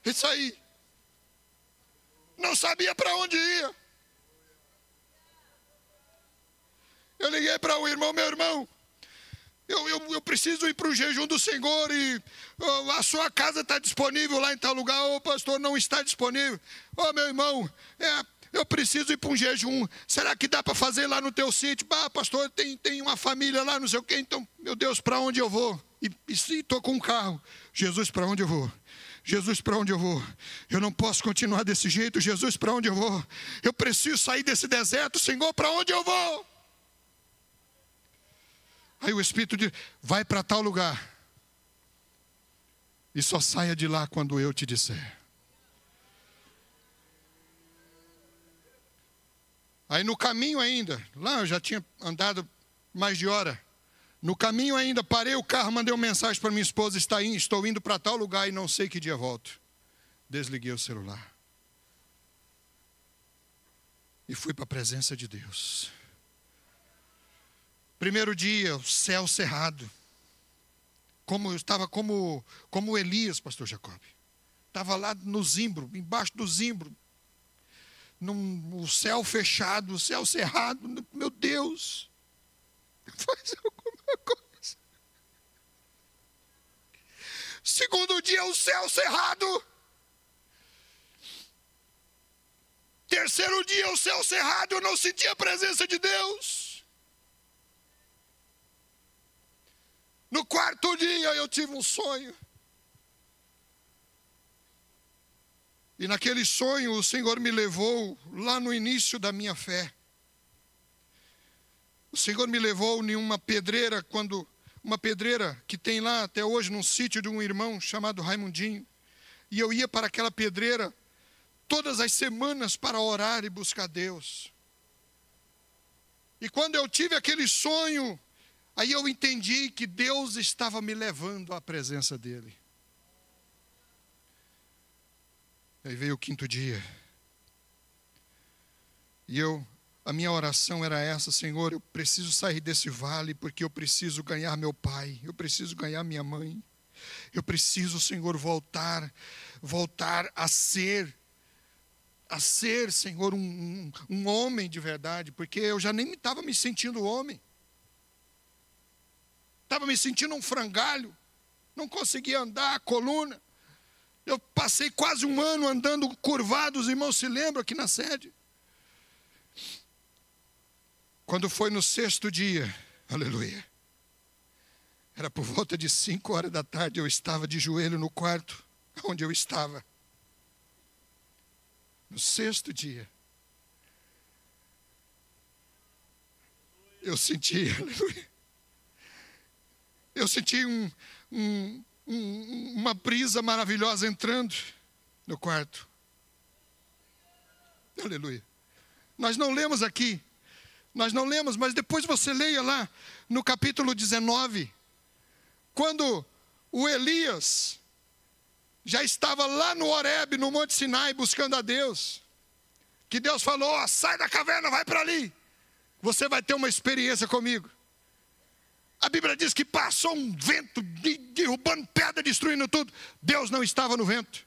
Isso aí. Não sabia para onde ia. Eu liguei para o irmão: meu irmão, eu preciso ir para o jejum do Senhor e a sua casa está disponível lá em tal lugar. Ô pastor, não está disponível. Ô meu irmão, eu preciso ir para um jejum. Será que dá para fazer lá no teu sítio? Pastor, tem uma família lá, não sei o quê. Então, meu Deus, para onde eu vou? E estou com um carro. Jesus, para onde eu vou? Jesus, para onde eu vou? Eu não posso continuar desse jeito. Jesus, para onde eu vou? Eu preciso sair desse deserto. Senhor, para onde eu vou? Aí o Espírito diz: vai para tal lugar. E só saia de lá quando eu te disser. Aí no caminho ainda, lá eu já tinha andado mais de hora. No caminho ainda, parei o carro, mandei uma mensagem para minha esposa: estou indo para tal lugar e não sei que dia volto. Desliguei o celular. E fui para a presença de Deus. Primeiro dia, o céu cerrado. Eu estava como Elias, pastor Jacob. Estava lá no zimbro, embaixo do zimbro. O céu fechado, o céu cerrado. Meu Deus, faz alguma coisa. Segundo dia, o céu cerrado. Terceiro dia, o céu cerrado. Eu não senti a presença de Deus. No quarto dia eu tive um sonho. E naquele sonho o Senhor me levou lá no início da minha fé. O Senhor me levou em uma pedreira, uma pedreira que tem lá até hoje num sítio de um irmão chamado Raimundinho. E eu ia para aquela pedreira todas as semanas para orar e buscar Deus. E quando eu tive aquele sonho, aí eu entendi que Deus estava me levando à presença dEle. Aí veio o quinto dia. E a minha oração era essa: Senhor, eu preciso sair desse vale, porque eu preciso ganhar meu pai, eu preciso ganhar minha mãe. Eu preciso, Senhor, voltar a ser, Senhor, um homem de verdade, porque eu já nem estava me sentindo homem. Estava me sentindo um frangalho, não conseguia andar, a coluna. Eu passei quase um ano andando curvado, os irmãos se lembram aqui na sede. Quando foi no sexto dia, aleluia, era por volta de 5 horas da tarde, eu estava de joelho no quarto, onde eu estava. No sexto dia, eu senti, aleluia, eu senti uma brisa maravilhosa entrando no quarto. Aleluia. Nós não lemos aqui, mas depois você leia lá no capítulo 19, quando o Elias já estava lá no Horebe, no Monte Sinai, buscando a Deus, que Deus falou: sai da caverna, vai para ali, você vai ter uma experiência comigo. A Bíblia diz que passou um vento derrubando pedra, destruindo tudo. Deus não estava no vento.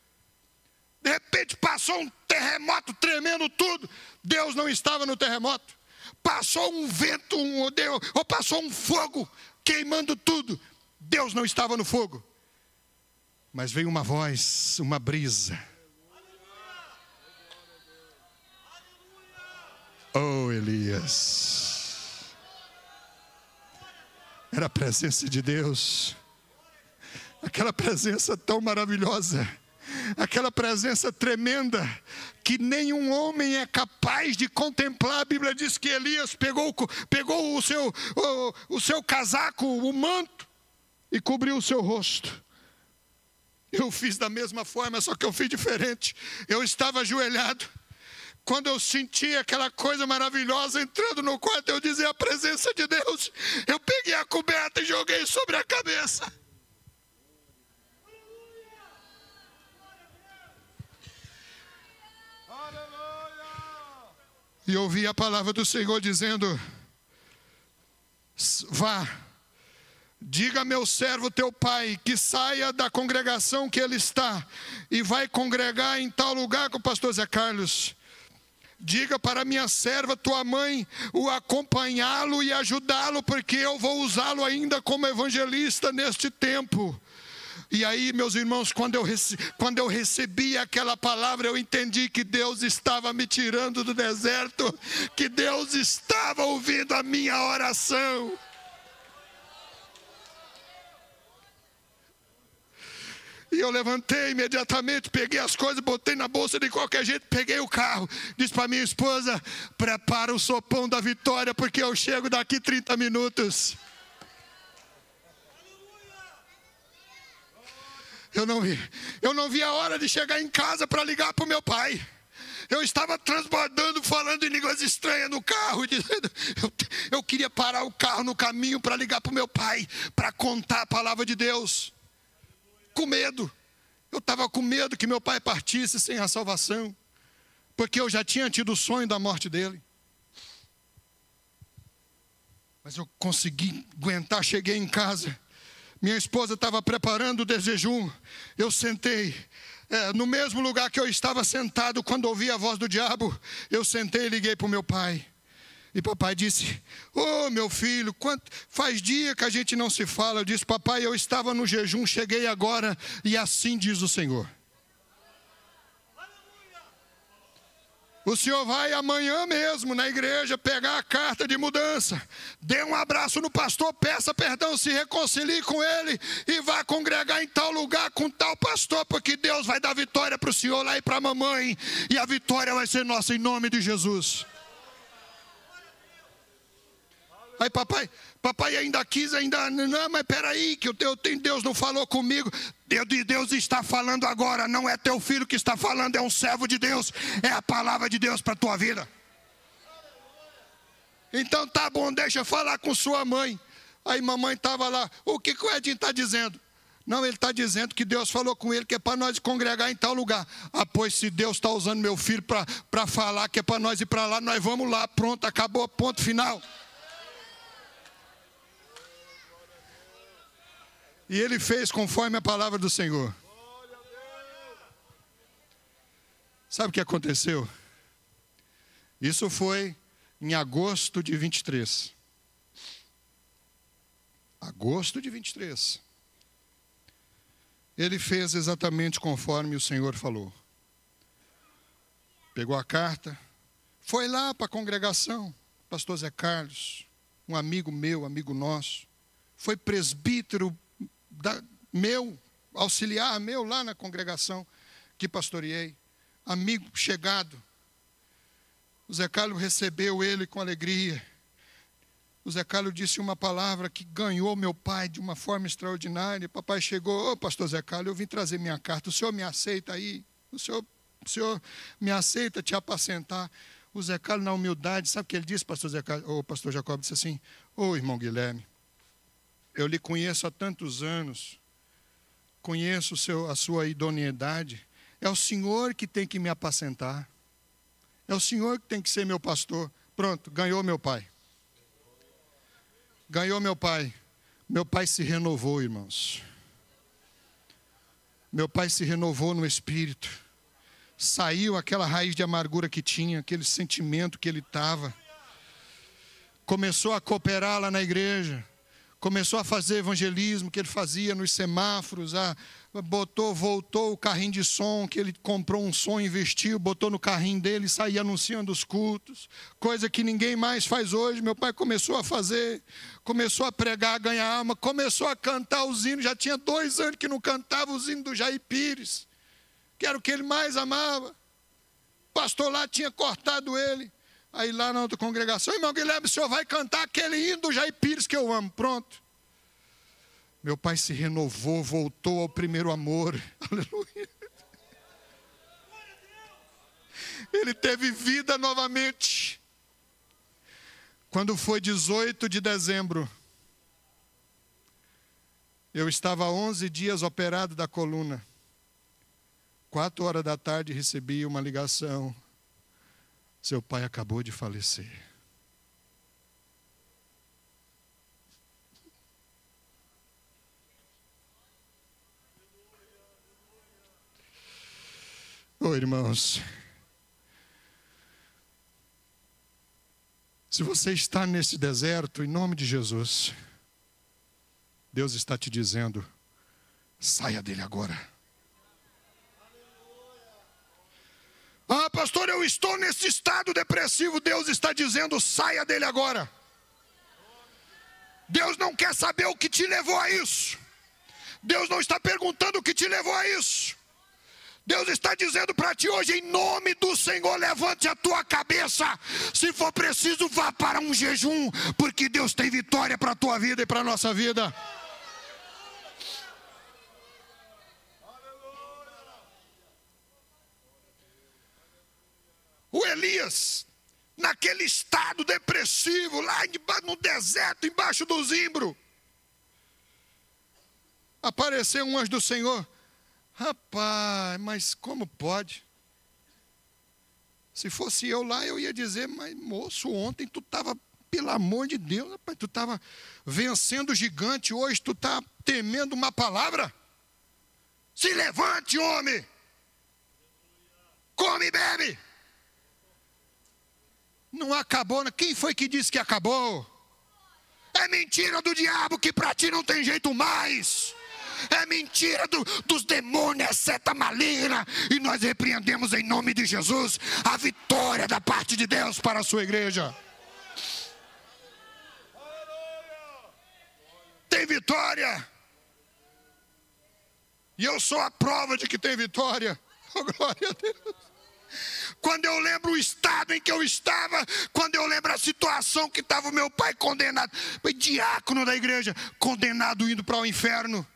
De repente passou um terremoto tremendo tudo. Deus não estava no terremoto. Passou um vento, ou passou um fogo queimando tudo. Deus não estava no fogo. Mas veio uma voz, uma brisa. Oh, Elias. Era a presença de Deus. Aquela presença tão maravilhosa. Aquela presença tremenda que nenhum homem é capaz de contemplar. A Bíblia diz que Elias pegou o seu casaco, o manto, e cobriu o seu rosto. Eu fiz da mesma forma, só que eu fiz diferente. Eu estava ajoelhado. Quando eu senti aquela coisa maravilhosa entrando no quarto, eu dizia a presença de Deus. Eu peguei a coberta e joguei sobre a cabeça. E ouvi a palavra do Senhor dizendo: vá, diga a meu servo teu pai que saia da congregação que ele está e vai congregar em tal lugar com o pastor Zé Carlos. Diga para minha serva, tua mãe, o acompanhá-lo e ajudá-lo, porque eu vou usá-lo ainda como evangelista neste tempo. E aí, meus irmãos, quando eu recebi aquela palavra, eu entendi que Deus estava me tirando do deserto, que Deus estava ouvindo a minha oração. E eu levantei imediatamente, peguei as coisas, botei na bolsa de qualquer jeito, peguei o carro. Disse para minha esposa: prepara o sopão da vitória, porque eu chego daqui 30 minutos. Eu não vi a hora de chegar em casa para ligar para o meu pai. Eu estava transbordando, falando em línguas estranhas no carro, dizendo, eu queria parar o carro no caminho para ligar para o meu pai, para contar a palavra de Deus. Com medo. Eu estava com medo que meu pai partisse sem a salvação, porque eu já tinha tido o sonho da morte dele. Mas eu consegui aguentar, cheguei em casa. Minha esposa estava preparando o jejum. Eu sentei no mesmo lugar que eu estava sentado quando ouvi a voz do diabo. Eu sentei e liguei para o meu pai. E papai disse: ô meu filho, faz dia que a gente não se fala. Eu disse: papai, eu estava no jejum, cheguei agora, e assim diz o Senhor. O senhor vai amanhã mesmo na igreja pegar a carta de mudança. Dê um abraço no pastor, peça perdão, se reconcilie com ele e vá congregar em tal lugar com tal pastor, porque Deus vai dar vitória para o senhor lá e para a mamãe. E a vitória vai ser nossa em nome de Jesus. Aí papai ainda quis, não, mas peraí, que Deus não falou comigo. Deus está falando agora, não é teu filho que está falando, é um servo de Deus, é a palavra de Deus para a tua vida. Então tá bom, deixa eu falar com sua mãe. Aí mamãe estava lá, o que o Edinho está dizendo? Não, ele está dizendo que Deus falou com ele que é para nós congregar em tal lugar. Ah, pois se Deus está usando meu filho para falar que é para nós ir para lá, nós vamos lá, pronto, acabou, ponto final. E ele fez conforme a palavra do Senhor. Sabe o que aconteceu? Isso foi em agosto de 23. Agosto de 23. Ele fez exatamente conforme o Senhor falou. Pegou a carta, foi lá para a congregação. Pastor Zé Carlos, um amigo meu, amigo nosso, foi presbítero meu, auxiliar meu lá na congregação que pastoreei, amigo chegado. O Zé Carlos recebeu ele com alegria. O Zé Carlos disse uma palavra que ganhou meu pai de uma forma extraordinária. Papai chegou: ô pastor Zé Carlos, eu vim trazer minha carta, o senhor me aceita aí? O senhor me aceita te apacentar? O Zé Carlos, na humildade, sabe o que ele disse, pastor Zé Carlos? O pastor Jacob disse assim: ô irmão Guilherme, eu lhe conheço há tantos anos, conheço a sua idoneidade, é o senhor que tem que me apacentar, é o senhor que tem que ser meu pastor. Pronto, ganhou meu pai. Ganhou meu pai. Meu pai se renovou, irmãos. Meu pai se renovou no espírito. Saiu aquela raiz de amargura que tinha, aquele sentimento que ele estava. Começou a cooperar lá na igreja. Começou a fazer evangelismo que ele fazia nos semáforos. Voltou o carrinho de som, que ele comprou um som, investiu, botou no carrinho dele e saía anunciando os cultos. Coisa que ninguém mais faz hoje. Meu pai começou a fazer, começou a pregar, ganhar alma, começou a cantar os hinos. Já tinha 2 anos que não cantava os hinos do Jair Pires, que era o que ele mais amava. O pastor lá tinha cortado ele. Aí lá na outra congregação, irmão Guilherme, o senhor vai cantar aquele hino do Jair Pires que eu amo. Pronto. Meu pai se renovou, voltou ao primeiro amor. Aleluia. Ele teve vida novamente. Quando foi 18 de dezembro, eu estava 11 dias operado da coluna. 4 horas da tarde recebi uma ligação. Seu pai acabou de falecer. Oi, irmãos. Se você está nesse deserto, em nome de Jesus, Deus está te dizendo, saia dele agora. Ah, pastor, eu estou nesse estado depressivo. Deus está dizendo, saia dele agora. Deus não quer saber o que te levou a isso. Deus não está perguntando o que te levou a isso. Deus está dizendo para ti hoje, em nome do Senhor, levante a tua cabeça. Se for preciso, vá para um jejum, porque Deus tem vitória para a tua vida e para a nossa vida. O Elias, naquele estado depressivo, lá no deserto, embaixo do zimbro, apareceu um anjo do Senhor. Rapaz, mas como pode? Se fosse eu lá, eu ia dizer, mas moço, ontem tu estava, pelo amor de Deus, rapaz, tu estava vencendo o gigante, hoje tu está temendo uma palavra? Se levante, homem! Come e bebe! Não acabou, quem foi que disse que acabou? É mentira do diabo que para ti não tem jeito mais. É mentira dos demônios, é seta maligna. E nós repreendemos em nome de Jesus a vitória da parte de Deus para a sua igreja. Tem vitória. E eu sou a prova de que tem vitória. Oh, glória a Deus. Quando eu lembro o estado em que eu estava, quando eu lembro a situação que estava o meu pai condenado, foi diácono da igreja, condenado indo para o inferno.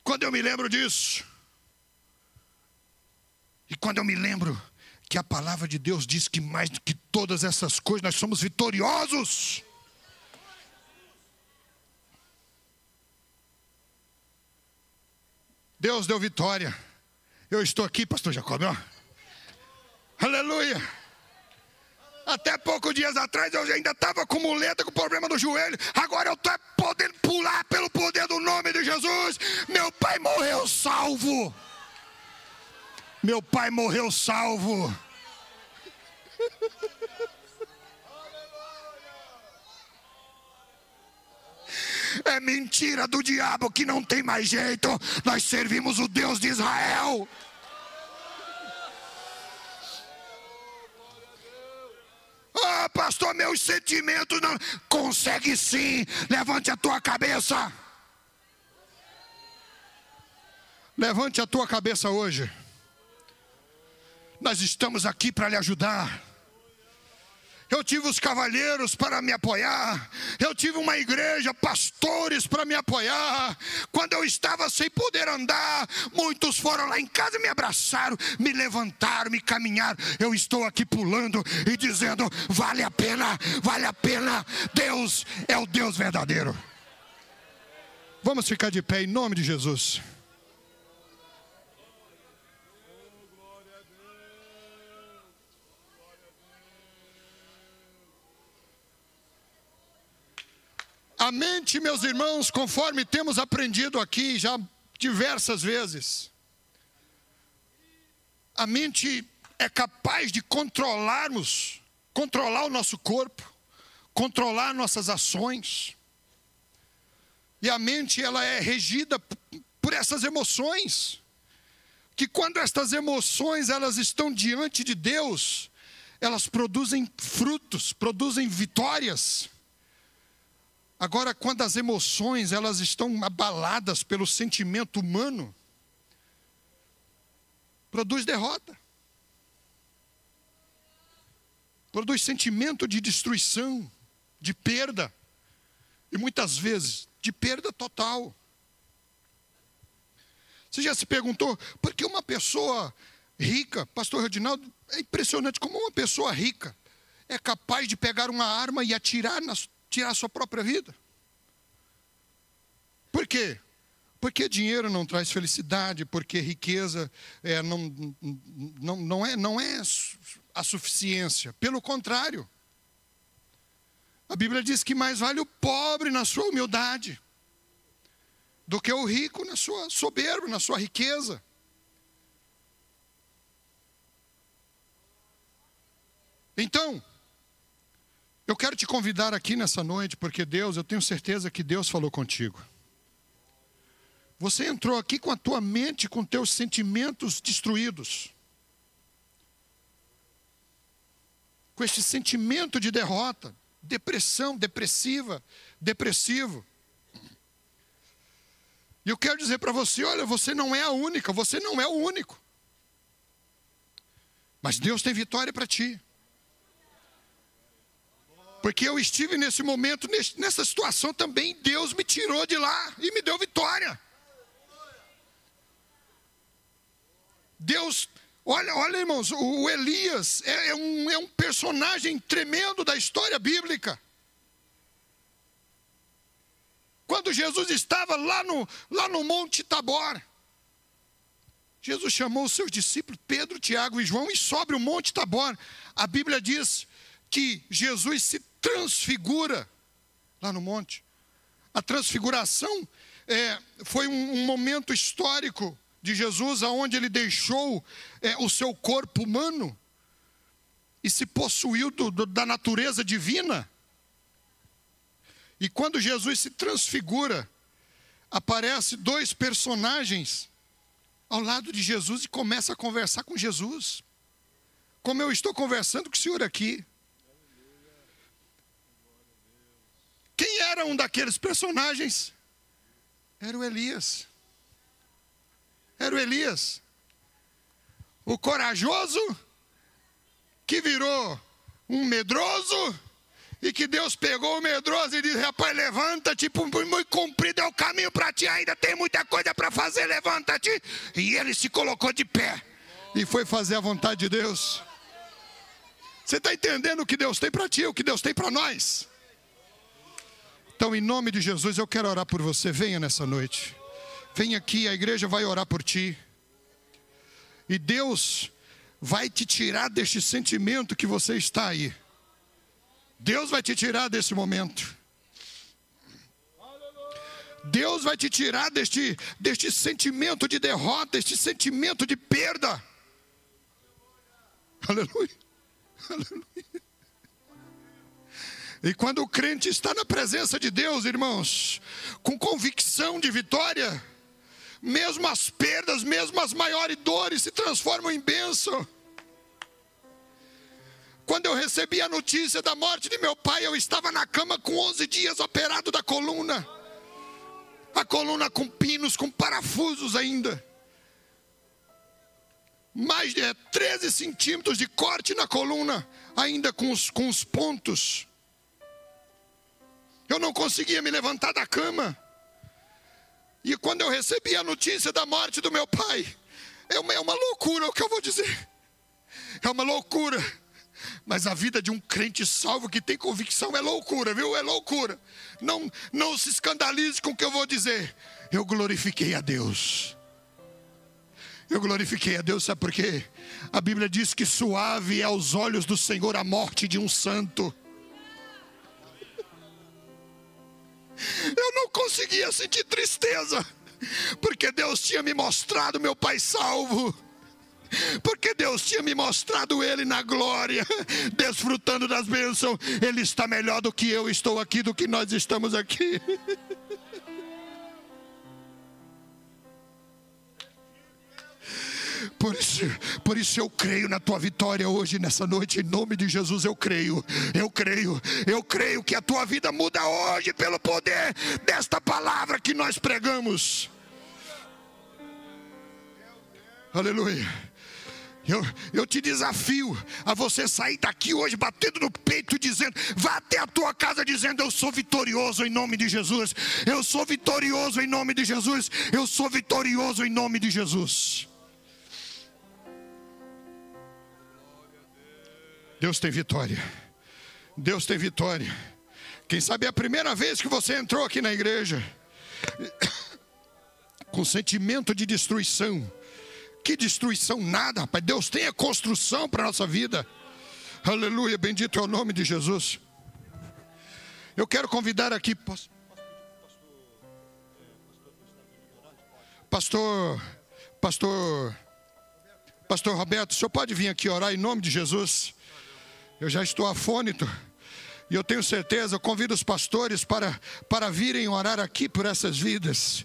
Quando eu me lembro disso, e quando eu me lembro que a palavra de Deus diz que mais do que todas essas coisas nós somos vitoriosos. Deus deu vitória. Eu estou aqui, pastor Jacob, ó. Aleluia. Até poucos dias atrás eu ainda estava com muleta, com problema no joelho. Agora eu estou podendo pular pelo poder do nome de Jesus. Meu pai morreu salvo. Meu pai morreu salvo. É mentira do diabo que não tem mais jeito. Nós servimos o Deus de Israel. Ah, pastor, meus sentimentos não. Consegue sim. Levante a tua cabeça. Levante a tua cabeça hoje. Nós estamos aqui para lhe ajudar. Eu tive os cavalheiros para me apoiar. Eu tive uma igreja, pastores para me apoiar. Quando eu estava sem poder andar, muitos foram lá em casa, me abraçaram, me levantaram, me caminharam. Eu estou aqui pulando e dizendo, vale a pena, vale a pena. Deus é o Deus verdadeiro. Vamos ficar de pé em nome de Jesus. A mente, meus irmãos, conforme temos aprendido aqui já diversas vezes, A mente é capaz de controlar o nosso corpo, controlar nossas ações. E a mente, ela é regida por essas emoções, que quando estas emoções elas estão diante de Deus, elas produzem frutos, produzem vitórias. Agora, quando as emoções elas estão abaladas pelo sentimento humano, produz derrota. Produz sentimento de destruição, de perda. E muitas vezes, de perda total. Você já se perguntou, por que uma pessoa rica, pastor Reginaldo, é impressionante como uma pessoa rica é capaz de pegar uma arma e tirar a sua própria vida? Por quê? Porque dinheiro não traz felicidade, porque riqueza não é a suficiência. Pelo contrário, a Bíblia diz que mais vale o pobre na sua humildade do que o rico na sua soberba, na sua riqueza. Então, eu quero te convidar aqui nessa noite, porque eu tenho certeza que Deus falou contigo. Você entrou aqui com a tua mente, com teus sentimentos destruídos. Com este sentimento de derrota, depressivo. E eu quero dizer para você, olha, você não é a única, você não é o único. Mas Deus tem vitória para ti. Porque eu estive nesse momento, nessa situação também, Deus me tirou de lá e me deu vitória. Deus, olha irmãos, o Elias é um personagem tremendo da história bíblica. Quando Jesus estava lá no Monte Tabor, Jesus chamou os seus discípulos, Pedro, Tiago e João, e sobre o Monte Tabor, a Bíblia diz que Jesus se transfigura lá no monte. A transfiguração foi um momento histórico de Jesus, onde ele deixou o seu corpo humano e se possuiu da natureza divina. E quando Jesus se transfigura, aparece dois personagens ao lado de Jesus e começa a conversar com Jesus, como eu estou conversando com o senhor aqui. Quem era um daqueles personagens? Era o Elias. Era o Elias, o corajoso, que virou um medroso, e que Deus pegou o medroso e disse, rapaz, levanta-te, muito comprido é o caminho para ti, ainda tem muita coisa para fazer, levanta-te. E ele se colocou de pé, e foi fazer a vontade de Deus. Você está entendendo o que Deus tem para ti, o que Deus tem para nós? Então, em nome de Jesus, eu quero orar por você, venha nessa noite. Vem aqui, a igreja vai orar por ti. E Deus vai te tirar deste sentimento que você está aí. Deus vai te tirar desse momento. Deus vai te tirar deste sentimento de derrota, deste sentimento de perda. Aleluia. Aleluia. E quando o crente está na presença de Deus, irmãos, com convicção de vitória, mesmo as perdas, mesmo as maiores dores se transformam em bênção. Quando eu recebi a notícia da morte de meu pai, eu estava na cama com 11 dias operado da coluna. A coluna com pinos, com parafusos ainda. Mais de 13 centímetros de corte na coluna, ainda com os pontos. Eu não conseguia me levantar da cama. E quando eu recebi a notícia da morte do meu pai, é uma loucura o que eu vou dizer. É uma loucura. Mas a vida de um crente salvo que tem convicção é loucura, viu? É loucura. Não se escandalize com o que eu vou dizer. Eu glorifiquei a Deus. Eu glorifiquei a Deus, sabe por quê? A Bíblia diz que suave é aos olhos do Senhor a morte de um santo. Eu não conseguia sentir tristeza, porque Deus tinha me mostrado meu pai salvo. porque Deus tinha me mostrado ele na glória, desfrutando das bênçãos. Ele está melhor do que eu estou aqui, do que nós estamos aqui. Por isso eu creio na tua vitória hoje, nessa noite, em nome de Jesus. Eu creio que a tua vida muda hoje pelo poder desta palavra que nós pregamos. Aleluia. Eu te desafio a você sair daqui hoje batendo no peito, dizendo, vá até a tua casa dizendo: eu sou vitorioso em nome de Jesus. Eu sou vitorioso em nome de Jesus. Eu sou vitorioso em nome de Jesus. Deus tem vitória. Deus tem vitória. Quem sabe é a primeira vez que você entrou aqui na igreja com sentimento de destruição. Que destruição nada, rapaz. Deus tem a construção para a nossa vida. Aleluia, bendito é o nome de Jesus. Eu quero convidar aqui Pastor Roberto, o senhor pode vir aqui orar em nome de Jesus? Eu já estou afônito. E eu tenho certeza, eu convido os pastores para virem orar aqui por essas vidas.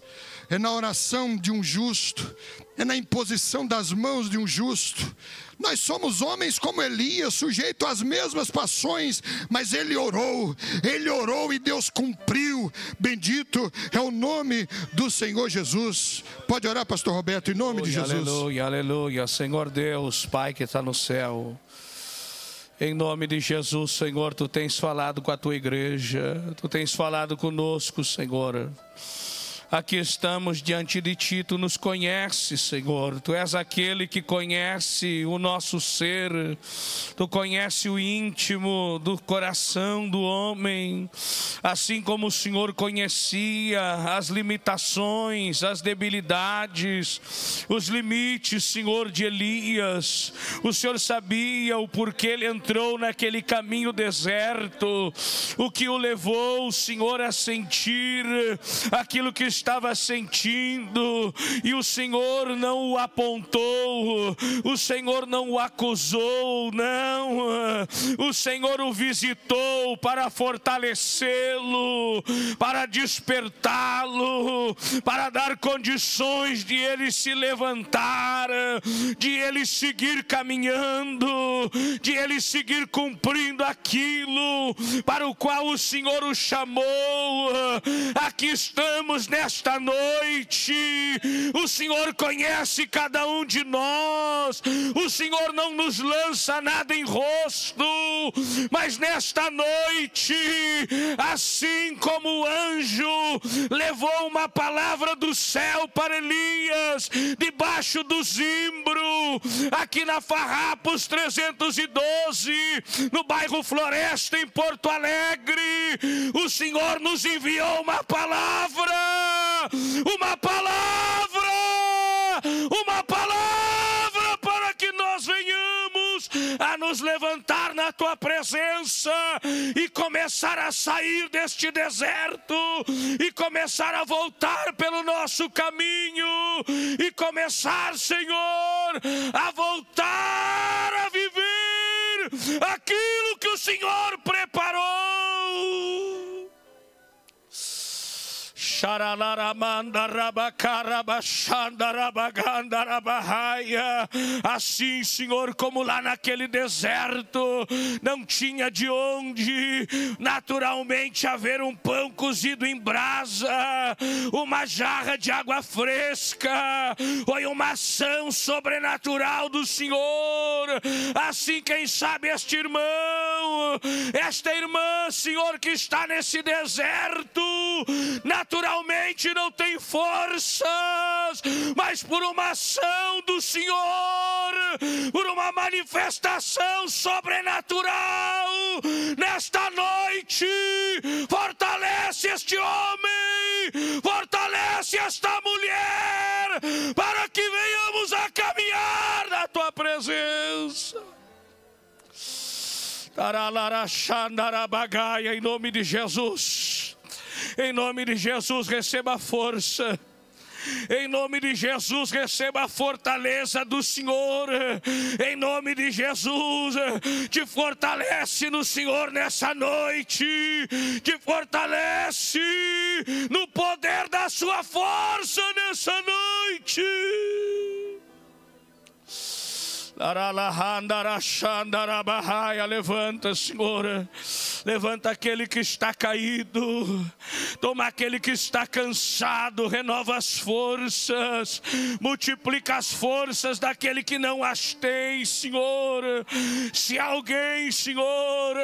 É na oração de um justo, é na imposição das mãos de um justo. Nós somos homens como Elias, sujeito às mesmas passões, mas ele orou e Deus cumpriu. Bendito é o nome do Senhor Jesus. Pode orar, pastor Roberto, em nome de Jesus. Aleluia, aleluia. Senhor Deus, Pai que está no céu, em nome de Jesus, Senhor, Tu tens falado com a Tua igreja, Tu tens falado conosco, Senhor. Aqui estamos diante de Ti, Tu nos conheces, Senhor. Tu és aquele que conhece o nosso ser. Tu conhece o íntimo do coração do homem. Assim como o Senhor conhecia as limitações, as debilidades, os limites, Senhor, de Elias. O Senhor sabia o porquê ele entrou naquele caminho deserto. O que o levou, Senhor, a sentir aquilo que estava sentindo, e o Senhor não o apontou, o Senhor não o acusou, não, o Senhor o visitou para fortalecê-lo, para despertá-lo, para dar condições de ele se levantar, de ele seguir caminhando, de ele seguir cumprindo aquilo para o qual o Senhor o chamou. Aqui estamos nesta noite. O Senhor conhece cada um de nós. O Senhor não nos lança nada em rosto, mas nesta noite, assim como o anjo levou uma palavra do céu para Elias debaixo do zimbro, aqui na Farrapos 312, no bairro Floresta, em Porto Alegre, o Senhor nos enviou uma palavra para que nós venhamos a nos levantar na Tua presença e começar a sair deste deserto, e começar a voltar pelo nosso caminho, e começar, Senhor, a voltar a viver aquilo que o Senhor preparou. Assim, Senhor, como lá naquele deserto não tinha de onde naturalmente haver um pão cozido em brasa, uma jarra de água fresca, foi uma ação sobrenatural do Senhor. Assim, quem sabe este irmão, esta irmã, Senhor, que está nesse deserto, naturalmente não tem forças, mas por uma ação do Senhor, por uma manifestação sobrenatural, nesta noite, fortalece este homem, fortalece esta mulher, para que venhamos a caminhar na Tua presença. Em nome de Jesus. Em nome de Jesus, receba força, Em nome de Jesus, receba a fortaleza do Senhor. Em nome de Jesus, te fortalece no Senhor nessa noite. Te fortalece no poder da sua força nessa noite. Levanta, Senhor. Levanta aquele que está caído. Toma aquele que está cansado. Renova as forças. Multiplica as forças daquele que não as tem, Senhor. Se alguém, Senhor,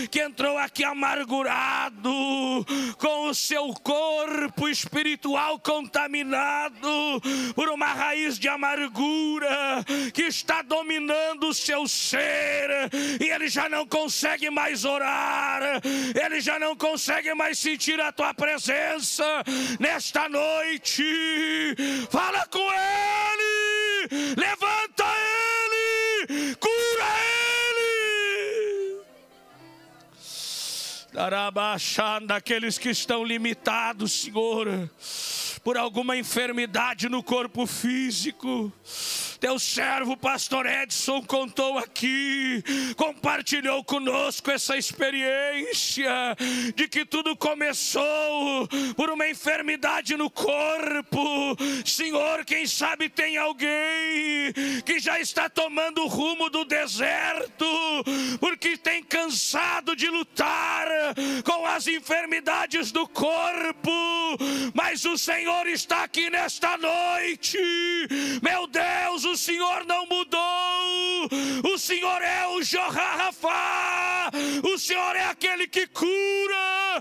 que entrou aqui amargurado, com o seu corpo espiritual contaminado por uma raiz de amargura que está dominando o seu ser, e ele já não consegue mais orar, ele já não consegue mais sentir a tua presença nesta noite, fala com ele, levanta ele, cura ele. Darabachanda, aqueles que estão limitados, Senhor, por alguma enfermidade no corpo físico. Teu servo pastor Edson contou aqui, compartilhou conosco essa experiência de que tudo começou por uma enfermidade no corpo. Senhor, quem sabe tem alguém que já está tomando o rumo do deserto, porque tem cansado de lutar com as enfermidades do corpo, mas o Senhor está aqui nesta noite. Meu Deus, o Senhor não mudou. O Senhor é o Jeová-Rafá. O Senhor é aquele que cura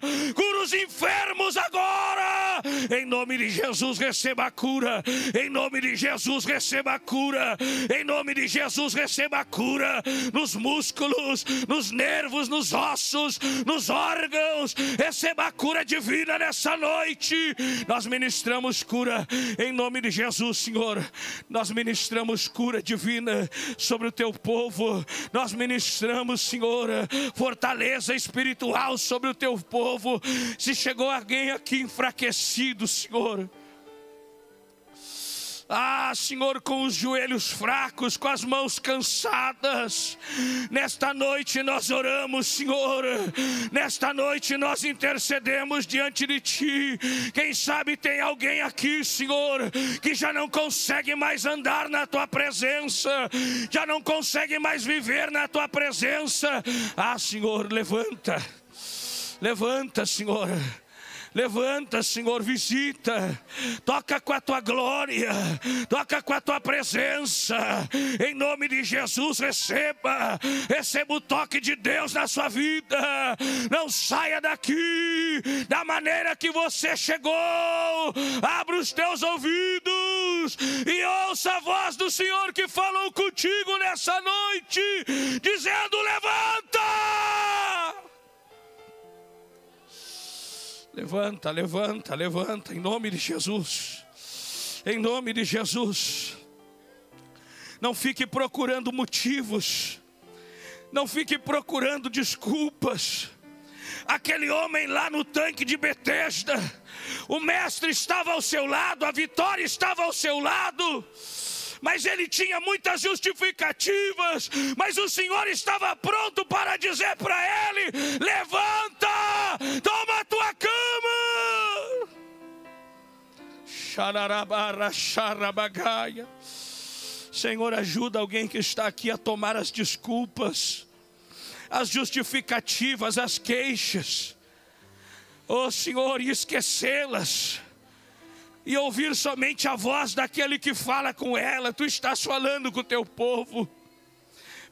os enfermos agora. Em nome de Jesus, receba a cura. Em nome de Jesus, receba a cura. Em nome de Jesus, receba a cura nos músculos, nos nervos, nos ossos, nos órgãos. Receba a cura divina nessa noite. Nós ministramos cura em nome de Jesus, Senhor. Nós ministramos cura divina sobre o teu povo. Nós ministramos, Senhor, fortaleza espiritual sobre o teu povo. Se chegou alguém aqui enfraquecido, Senhor, Senhor, com os joelhos fracos, com as mãos cansadas, nesta noite nós oramos, Senhor. Nesta noite nós intercedemos diante de Ti. Quem sabe tem alguém aqui, Senhor, que já não consegue mais andar na Tua presença, já não consegue mais viver na Tua presença. Senhor, levanta. Levanta, Senhor. Levanta, Senhor, visita, toca com a tua glória, toca com a tua presença, em nome de Jesus. Receba o toque de Deus na sua vida. Não saia daqui da maneira que você chegou. Abra os teus ouvidos e ouça a voz do Senhor que falou contigo nessa noite, dizendo: levanta! Levanta, levanta, levanta, em nome de Jesus. Em nome de Jesus. Não fique procurando motivos. Não fique procurando desculpas. Aquele homem lá no tanque de Betesda, o mestre estava ao seu lado, a vitória estava ao seu lado, mas ele tinha muitas justificativas. Mas o Senhor estava pronto para dizer para ele: levanta, toma a tua cama. Senhor, ajuda alguém que está aqui a tomar as desculpas, as justificativas, as queixas, Senhor, e esquecê-las, e ouvir somente a voz daquele que fala com ela. Tu estás falando com o teu povo,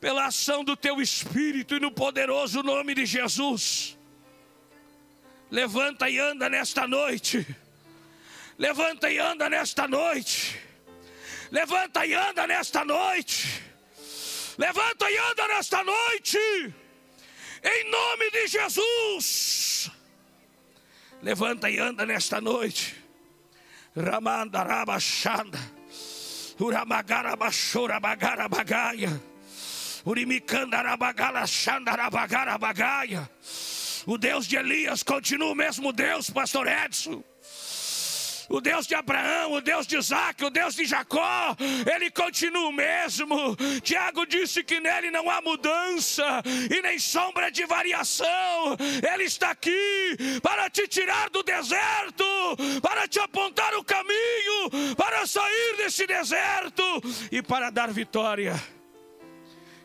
pela ação do teu Espírito e no poderoso nome de Jesus. Levanta e anda nesta noite. Levanta e anda nesta noite. Levanta e anda nesta noite. Levanta e anda nesta noite. Em nome de Jesus. Levanta e anda nesta noite. Ramanda rabachanda, uramagara bachora bagara bagaia, urimicanda rabagala chanda rabagara bagaia. O Deus de Elias continua o mesmo Deus, pastor Edson. O Deus de Abraão, o Deus de Isaac, o Deus de Jacó, Ele continua o mesmo. Tiago disse que nele não há mudança e nem sombra de variação. Ele está aqui para te tirar do deserto, para te apontar o caminho, para sair desse deserto e para dar vitória.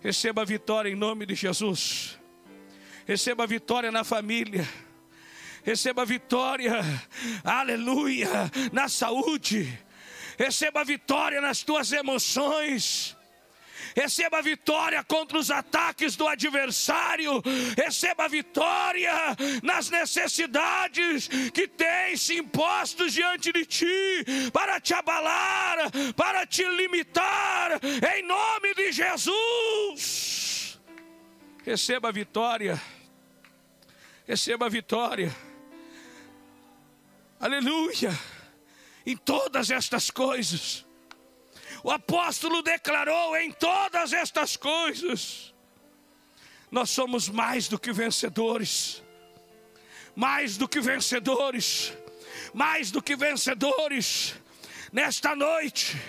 Receba a vitória em nome de Jesus. Receba a vitória na família. Receba a vitória, aleluia, na saúde. Receba a vitória nas tuas emoções. Receba a vitória contra os ataques do adversário. Receba a vitória nas necessidades que têm se impostos diante de ti, para te abalar, para te limitar, em nome de Jesus. Receba a vitória. Receba a vitória. Aleluia. Em todas estas coisas. O apóstolo declarou: em todas estas coisas nós somos mais do que vencedores. Mais do que vencedores. Mais do que vencedores. Nesta noite,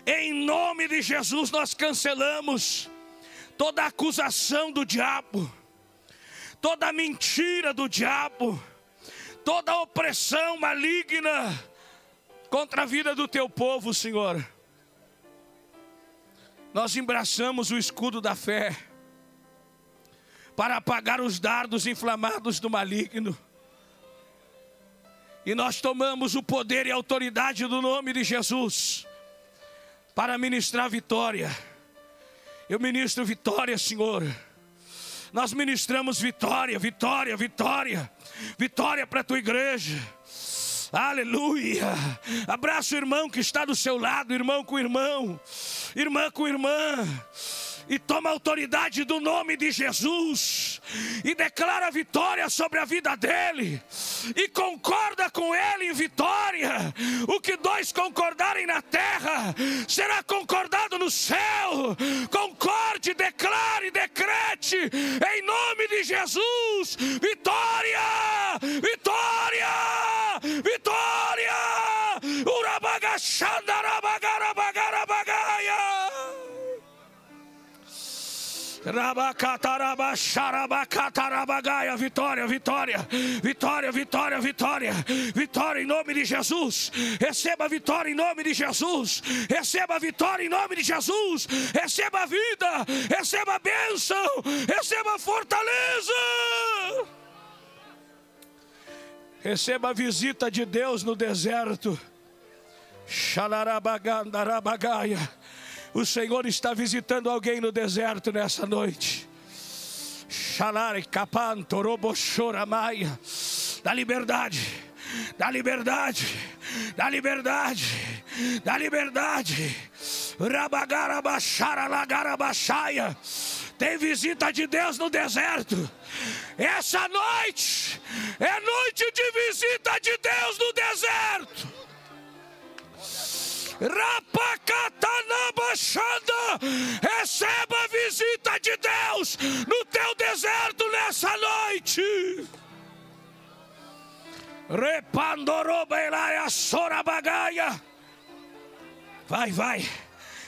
em nome de Jesus, nós cancelamos toda acusação do diabo, toda mentira do diabo, toda opressão maligna contra a vida do teu povo, Senhor. Nós embraçamos o escudo da fé para apagar os dardos inflamados do maligno. E nós tomamos o poder e a autoridade do nome de Jesus para ministrar vitória. Eu ministro vitória, Senhor. Nós ministramos vitória, vitória, vitória. Vitória para a tua igreja. Aleluia. Abraça o irmão que está do seu lado, irmão com irmão, irmã com irmã, e toma a autoridade do nome de Jesus e declara vitória sobre a vida dele, e concorda com ele em vitória. O que dois concordarem na terra será concordado no céu. Concorde, declare, decrete em nome de Jesus. Vitória, vitória, vitória. Urabagaxandarabagarabagarabagaia. Vitória, vitória, vitória, vitória, vitória, vitória em nome de Jesus. Receba a vitória em nome de Jesus. Receba a vitória em nome de Jesus. Receba a vida, receba a bênção, receba a fortaleza. Receba a visita de Deus no deserto. Xalarabagandarabaгаia. O Senhor está visitando alguém no deserto nessa noite. Da liberdade, da liberdade, da liberdade, da liberdade. Rabagarabacharalagarabachaia. Tem visita de Deus no deserto. Essa noite é noite de visita de Deus no deserto. Rapacatanabachanda, receba a visita de Deus no teu deserto nessa noite. Repandorobelaia sorabagaia. Vai, vai.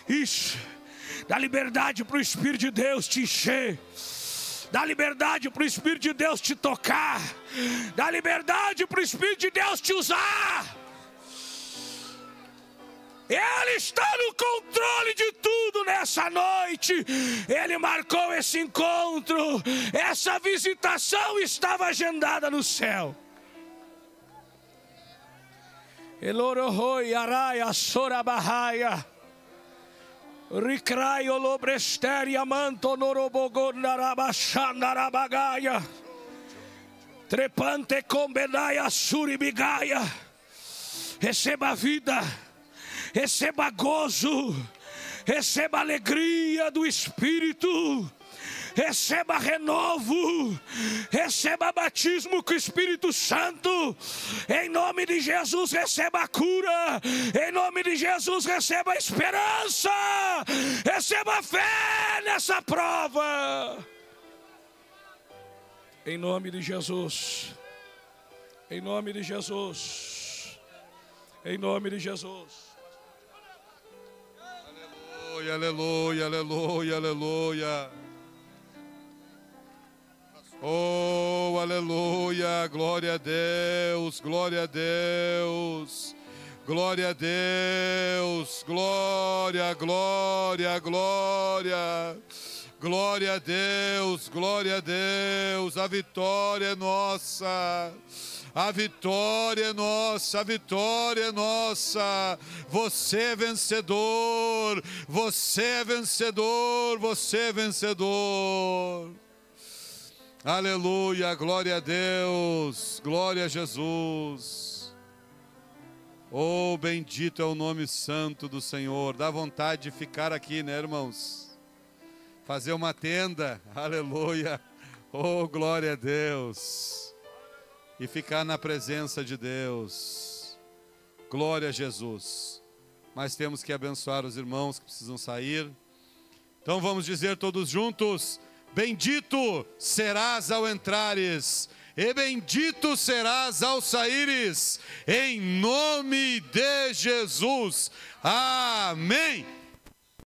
Isso. Dá liberdade para o Espírito de Deus te encher. Dá liberdade para o Espírito de Deus te tocar. Dá liberdade para o Espírito de Deus te usar. Ele está no controle de tudo nessa noite. Ele marcou esse encontro. Essa visitação estava agendada no céu. Elorohoi araia sorabahaia. Ricrai olobresteria manto norobogonarabachanarabagaia. Trepante combenaia suribigaia. Receba a vida. Receba gozo, receba alegria do Espírito, receba renovo, receba batismo com o Espírito Santo, em nome de Jesus receba cura, em nome de Jesus receba esperança, receba fé nessa prova, em nome de Jesus, em nome de Jesus. Em nome de Jesus. Aleluia, aleluia, aleluia, aleluia. Oh, aleluia, glória a Deus, glória a Deus, glória a Deus, glória, glória, glória, glória a Deus, glória a Deus, a vitória é nossa. A vitória é nossa, a vitória é nossa. Você é vencedor, você é vencedor, você é vencedor. Aleluia, glória a Deus, glória a Jesus. Oh, bendito é o nome santo do Senhor. Dá vontade de ficar aqui, né, irmãos? Fazer uma tenda, aleluia. Oh, glória a Deus. E ficar na presença de Deus. Glória a Jesus. Mas temos que abençoar os irmãos que precisam sair. Então vamos dizer todos juntos: bendito serás ao entrares, e bendito serás ao saíres, em nome de Jesus. Amém.